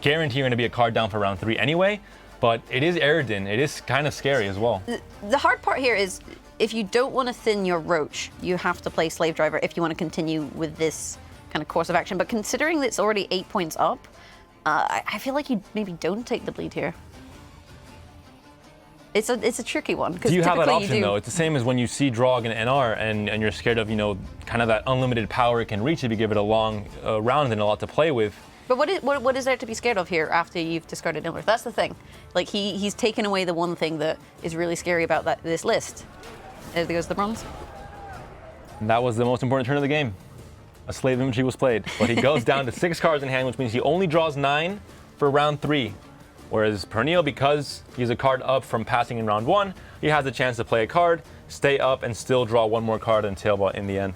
guaranteed you're going to be a card down for round 3 anyway, but it is Aridin. It is kind of scary as well. The hard part here is if you don't want to thin your roach, you have to play Slave Driver if you want to continue with this kind of course of action. But considering that it's already 8 points up, I feel like you maybe don't take the bleed here. It's a tricky one. Do you have that option though? It's the same as when you see Drog and NR and you're scared of, kind of that unlimited power it can reach if you give it a long round and a lot to play with. But what is there to be scared of here after you've discarded Imlerith? That's the thing. Like he's taken away the one thing that is really scary about this list. There goes the bronze. And that was the most important turn of the game. A slave infantry was played, but he goes down to 6 cards in hand, which means he only draws 9 for round 3. Whereas proNEO, because he's a card up from passing in round 1, he has a chance to play a card, stay up, and still draw 1 more card and TailBot in the end.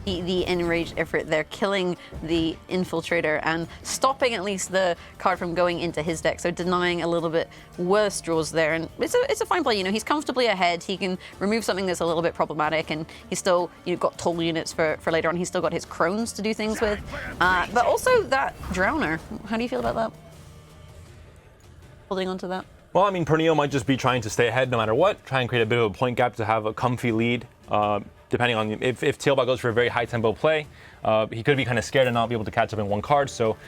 The enraged Ifrit there, killing the Infiltrator and stopping at least the card from going into his deck, so denying a little bit worse draws there. And it's a fine play. He's comfortably ahead. He can remove something that's a little bit problematic, and he's still got toll units for later on. He's still got his Crones to do things with, but also that Drowner. How do you feel about that? Holding on to that? Well, I mean, proNEO might just be trying to stay ahead no matter what, try and create a bit of a point gap to have a comfy lead. Depending on if TailBot goes for a very high tempo play, he could be kind of scared and not be able to catch up in 1 card. So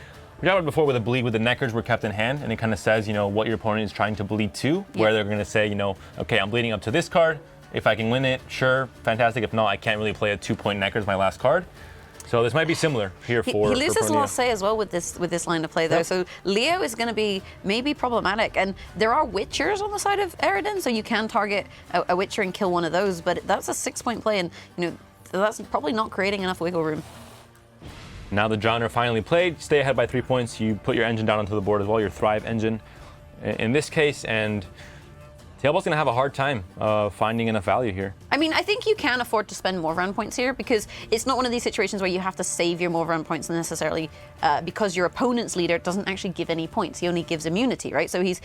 we talked about before where the bleed with the Neckers were kept in hand, and it kind of says, what your opponent is trying to bleed to, where they're going to say, okay, I'm bleeding up to this card. If I can win it, sure, fantastic. If not, I can't really play a 2-point Neckers my last card. So this might be similar here He for loses proNEO. last say as well with this line of play though. Yep. So Leo is going to be maybe problematic, and there are Witchers on the side of Eridan, so you can target a Witcher and kill one of those. But that's a 6-point play, and that's probably not creating enough wiggle room. Now the John are finally played. Stay ahead by 3 points. You put your engine down onto the board as well, your Thrive engine in this case, and TailBot's going to have a hard time finding enough value here. I mean, I think you can afford to spend more round points here, because it's not one of these situations where you have to save your more round points necessarily because your opponent's leader doesn't actually give any points. He only gives immunity, right? So he's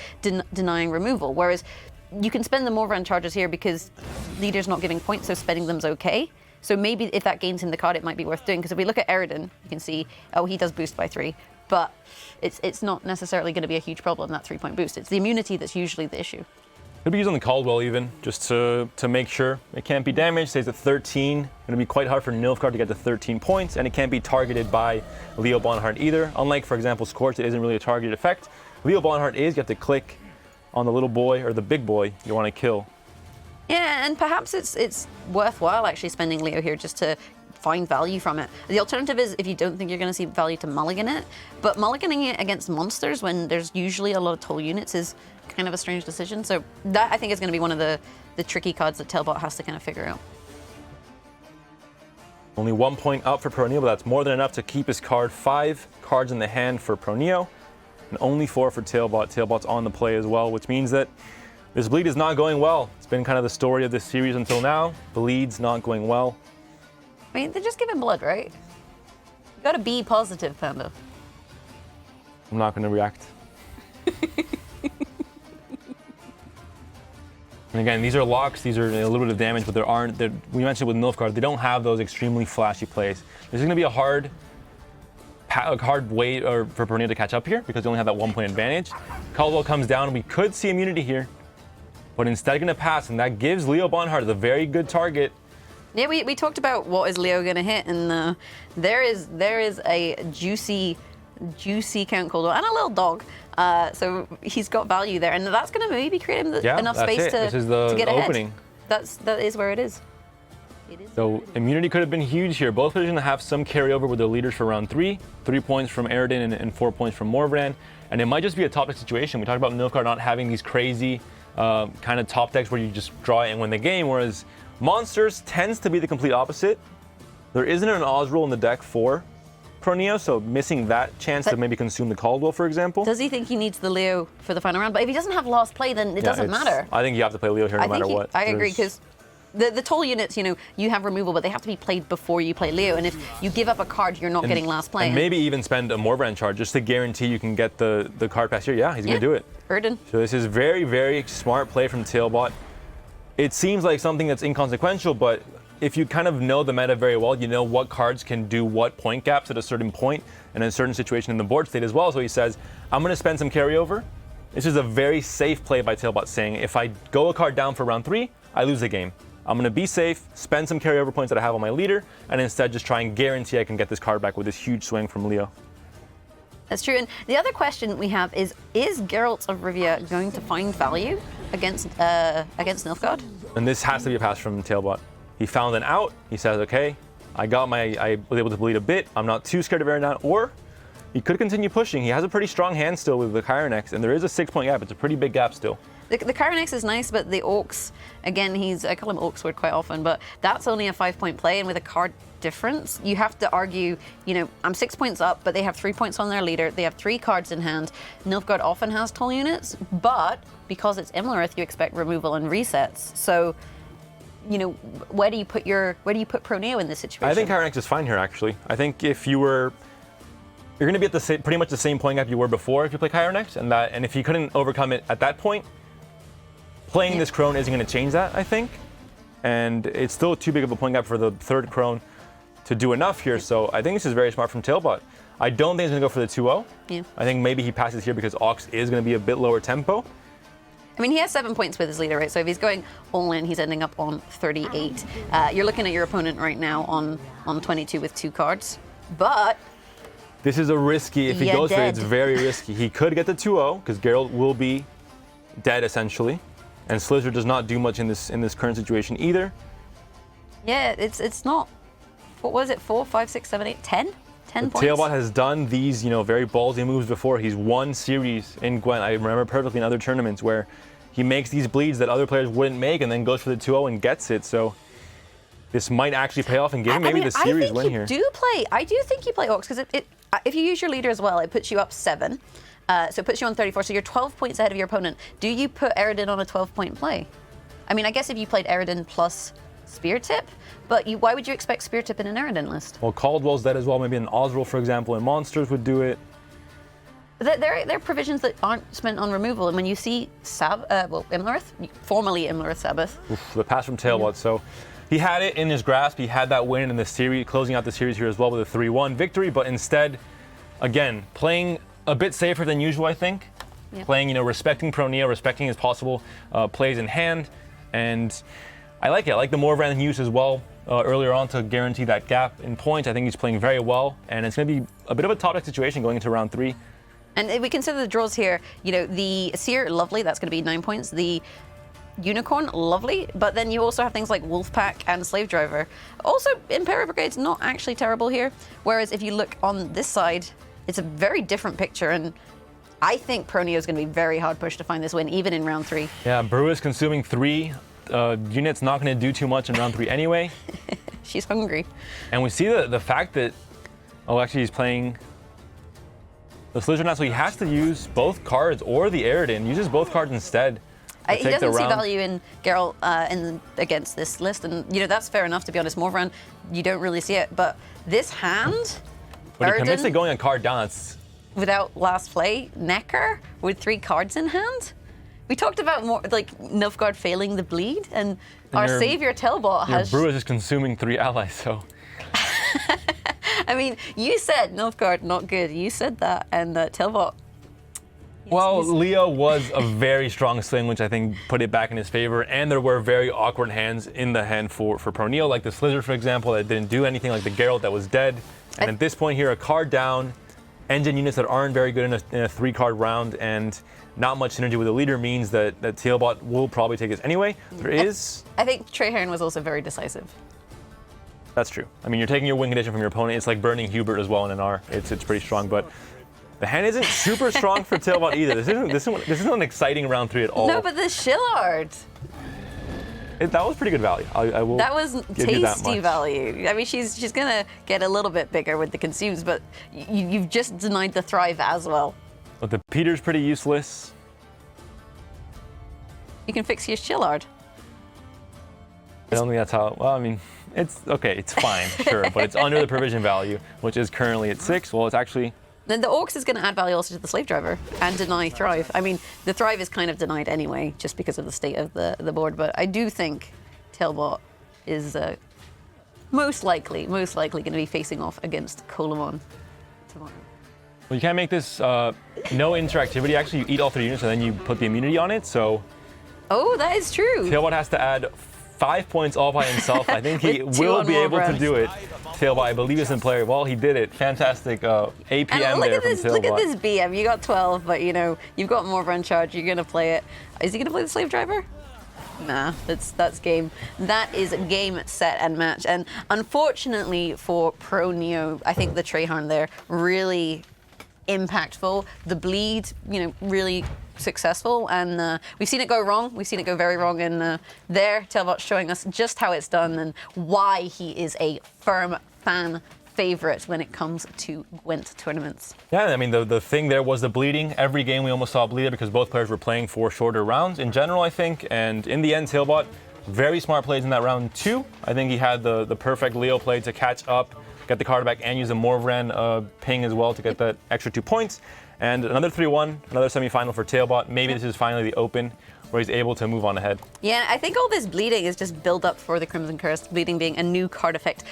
denying removal. Whereas you can spend the more round charges here because leader's not giving points, so spending them's okay. So maybe if that gains him the card, it might be worth doing. Because if we look at Eridan, you can see, oh, he does boost by 3, but it's not necessarily going to be a huge problem, that 3-point boost. It's the immunity that's usually the issue. Could be used on the Caldwell even, just to make sure it can't be damaged. Stays at 13. Going to be quite hard for Nilfgaard to get to 13 points, and it can't be targeted by Leo Bonhart either. Unlike, for example, Scorch, it isn't really a targeted effect. Leo Bonhart is, you have to click on the little boy, or the big boy you want to kill. Yeah, and perhaps it's worthwhile actually spending Leo here just to find value from it. The alternative is, if you don't think you're going to see value, to mulligan it. But mulliganing it against monsters when there's usually a lot of toll units is kind of a strange decision. So that, I think, is going to be one of the tricky cards that TailBot has to kind of figure out. Only 1 point up for proNEO, but that's more than enough to keep his card. 5 cards in the hand for proNEO, and only 4 for TailBot. TailBot's on the play as well, which means that this bleed is not going well. It's been kind of the story of this series until now. Bleed's not going well. I mean, they're just giving blood, right? You gotta be positive, Panda. I'm not going to react. And again, these are locks, these are a little bit of damage, but there aren't, we mentioned with Nilfgaard, they don't have those extremely flashy plays. This is going to be a hard way for proNEO to catch up here, because they only have that 1 point advantage. Caldwell comes down, we could see immunity here, but instead going to pass, and that gives Leo Bonhart a very good target. Yeah, we talked about what is Leo gonna hit, and there is a juicy Count Caldwell and a little dog. So he's got value there, and that's going to maybe create him enough space to get ahead. Opening. That is where it is. So immunity could have been huge here. Both players are going to have some carryover with their leaders for round 3. 3 points from Eridan and 4 points from Morvran. And it might just be a top deck situation. We talked about Nilfgaard not having these crazy kind of top decks where you just draw it and win the game, whereas Monsters tends to be the complete opposite. There isn't an Osrule in the deck for proNEO, so missing that chance to maybe consume the Caldwell, for example. Does he think he needs the Leo for the final round? But if he doesn't have last play, then it doesn't matter. I think you have to play Leo here no matter what. I agree, because the toll units, you have removal, but they have to be played before you play Leo. And if you give up a card, you're not getting last play. And maybe even spend a Morvran charge just to guarantee you can get the card pass here. Yeah, he's going to do it. Eridan. So this is very, very smart play from TailBot. It seems like something that's inconsequential, but if you kind of know the meta very well, you know what cards can do what point gaps at a certain point and in a certain situation in the board state as well. So he says, I'm going to spend some carryover. This is a very safe play by TailBot, saying if I go a card down for round 3, I lose the game. I'm going to be safe, spend some carryover points that I have on my leader, and instead just try and guarantee I can get this card back with this huge swing from Leo. That's true. And the other question we have is Geralt of Rivia going to find value against Nilfgaard? And this has to be a pass from TailBot. He found an out. He says, okay, I was able to bleed a bit. I'm not too scared of Eridan. Or he could continue pushing. He has a pretty strong hand still with the Chironex, and there is a 6-point gap. It's a pretty big gap still. The Chironex is nice, but the Orcs, again, I call him Orcsword quite often, but that's only a 5-point play, and with a card difference, you have to argue, I'm 6 points up, but they have 3 points on their leader. They have 3 cards in hand. Nilfgaard often has toll units, but because it's Imlerith, you expect removal and resets. So, where do you put proNEO in this situation? I think Chironex is fine here, actually. I think if you're going to be at pretty much the same point gap you were before if you play Chironex, and if you couldn't overcome it at that point, playing this Crone isn't going to change that, I think. And it's still too big of a point gap for the third Crone to do enough here. So I think this is very smart from TailBot. I don't think he's going to go for the 2-0. Yeah. I think maybe he passes here because Ox is going to be a bit lower tempo. I mean, he has 7 points with his leader, right? So if he's going all in, he's ending up on 38. You're looking at your opponent right now on 22 with 2 cards. But this is a risky, if he goes for it, it's very risky. He could get the 2-0 because Geralt will be dead essentially. And Slizer does not do much in this current situation either. Yeah, it's not what was it, 4, 5, 6, 7, 8, 10? 10 points? TailBot has done these, very ballsy moves before. He's won series in Gwent. I remember perfectly in other tournaments where he makes these bleeds that other players wouldn't make and then goes for the 2-0 and gets it. So this might actually pay off and give him maybe the series win here. I do think you play Orcs because if you use your leader as well, it puts you up 7. So it puts you on 34. So you're 12 points ahead of your opponent. Do you put Eredin on a 12-point play? I mean, I guess if you played Eredin plus Spear Tip, but why would you expect Spear Tip in an Eredin list? Well, Caldwell's dead as well. Maybe an Osril, for example, and Monsters would do it. They're provisions that aren't spent on removal. And when you see Imlerith, formerly Imlerith Sabbath. Oof, the pass from TailBot. So he had it in his grasp. He had that win in the series, closing out the series here as well with a 3-1 victory. But instead, again, playing a bit safer than usual, I think. Yep. Playing, respecting proNEO, respecting his possible plays in hand. And I like it. I like the Morvran use as well earlier on to guarantee that gap in points. I think he's playing very well. And it's going to be a bit of a top deck situation going into round 3. And if we consider the draws here, the Seer, lovely, that's going to be 9 points. The Unicorn, lovely, but then you also have things like Wolfpack and Slave Driver. Also, Imperial Brigade's not actually terrible here, whereas if you look on this side, it's a very different picture, and I think proNEO is going to be very hard pushed to find this win, even in round 3. Yeah, Brew is consuming 3 units, not going to do too much in round 3 anyway. She's hungry. And we see the fact that, actually he's playing the Slizzard now, so he has to use both cards or the Eredin. Uses both cards instead. He doesn't see value in Geralt against this list, and that's fair enough, to be honest. Morvran, you don't really see it, but this hand, but he commits to going a card down. Without last play, Necker with 3 cards in hand. We talked about more like Nilfgaard failing the bleed, and our savior TailBot has. Brew is just consuming 3 allies, so. I mean, you said Nilfgaard not good. You said that, and TailBot. Well, Leo was a very strong swing, which I think put it back in his favor, and there were very awkward hands in the hand for proNEO, like the Slizzard, for example, that didn't do anything, like the Geralt that was dead. And at this point here, a card down, engine units that aren't very good in a 3-card round, and not much synergy with the leader means that TailBot will probably take this anyway. There is. I think Treherne was also very decisive. That's true. I mean, you're taking your win condition from your opponent. It's like burning Hubert as well in an R. It's pretty strong, but the hand isn't super strong for TailBot either. This isn't an exciting round 3 at all. No, but the Shillard. That was pretty good value. I will. That was tasty value. I mean, she's gonna get a little bit bigger with the consumes, but you've just denied the Thrive as well. But the Peter's pretty useless. You can fix your Shillard. I don't think that's how. Well, I mean, it's okay. It's fine, sure, but it's under the provision value, which is currently at 6. Well, it's actually. Then the Orcs is going to add value also to the Slave Driver and deny Thrive. I mean, the Thrive is kind of denied anyway, just because of the state of the board. But I do think TailBot is most likely going to be facing off against Colamon tomorrow. Well, you can't make this no interactivity. Actually, you eat all 3 units and then you put the immunity on it. So. Oh, that is true. TailBot has to add 5 points all by himself. I think he will be able to do it. TailBot, I believe, is in play. Well, he did it. Fantastic APM there from TailBot. Look at this BM. You got 12, but you've got more run charge. You're gonna play it. Is he gonna play the Slave Driver? Nah, that's game. That is game, set, and match. And unfortunately for proNEO, I think the Treherne there really impactful. The bleed, really successful, and we've seen it go wrong. We've seen it go very wrong, and there TailBot's showing us just how it's done and why he is a firm fan favorite when it comes to Gwent tournaments. Yeah, I mean, the thing there was the bleeding. Every game we almost saw a bleeder because both players were playing for shorter rounds in general, I think, and in the end, TailBot, very smart plays in that round 2. I think he had the perfect Leo play to catch up, get the card back, and use a Morvran ping as well to get that extra 2 points. And another 3-1, another semifinal for TailBot. Maybe this is finally the open where he's able to move on ahead. Yeah, I think all this bleeding is just build up for the Crimson Curse, bleeding being a new card effect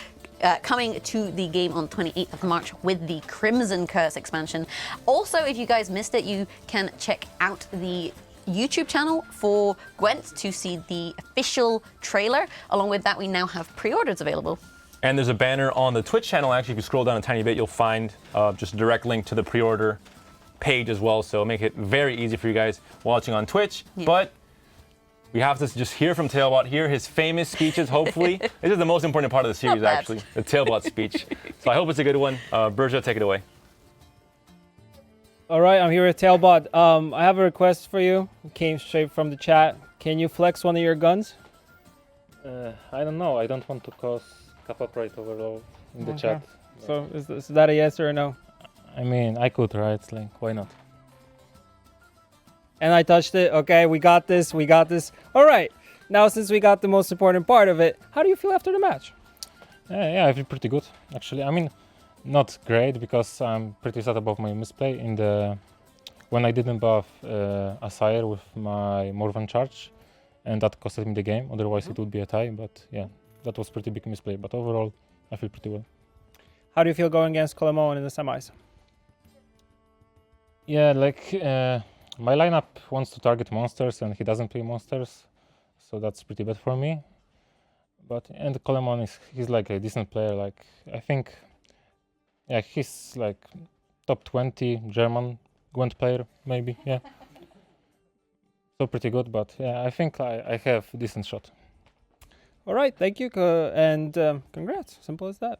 coming to the game on 28th of March with the Crimson Curse expansion. Also, if you guys missed it, you can check out the YouTube channel for Gwent to see the official trailer. Along with that, we now have pre-orders available. And there's a banner on the Twitch channel. Actually, if you scroll down a tiny bit, you'll find just a direct link to the pre-order page as well, so make it very easy for you guys watching on Twitch. Yeah. But We have to just hear from TailBot, hear his famous speeches, hopefully. This is the most important part of the series, bad. actually, the TailBot speech. So I hope it's a good one. Berja, take it away. All right, I'm here with TailBot. I have a request for you. It came straight from the chat. Can you flex one of your guns? I don't know. I don't want to cause kappa pride overload in the Okay. chat. So is that a yes or a no? I mean, I could, right? Like, why not? And I touched it. Okay, we got this. We got this. All right. Now, since we got the most important part of it, how do you feel after the match? Yeah, I feel pretty good, actually. I mean, not great because I'm pretty sad about my misplay in the when I didn't buff a sire with my Morvan charge, and that costed me the game. Otherwise, it would be a tie. But yeah, that was pretty big misplay. But overall, I feel pretty well. How do you feel going against Colemon in the semis? Yeah, like my lineup wants to target monsters, and he doesn't play monsters, so that's pretty bad for me. But and Colemon he's like a decent player. Like I think, yeah, he's like top 20 German Gwent player, maybe. Yeah, so pretty good. But yeah, I think I have a decent shot. All right, thank you, and congrats. Simple as that.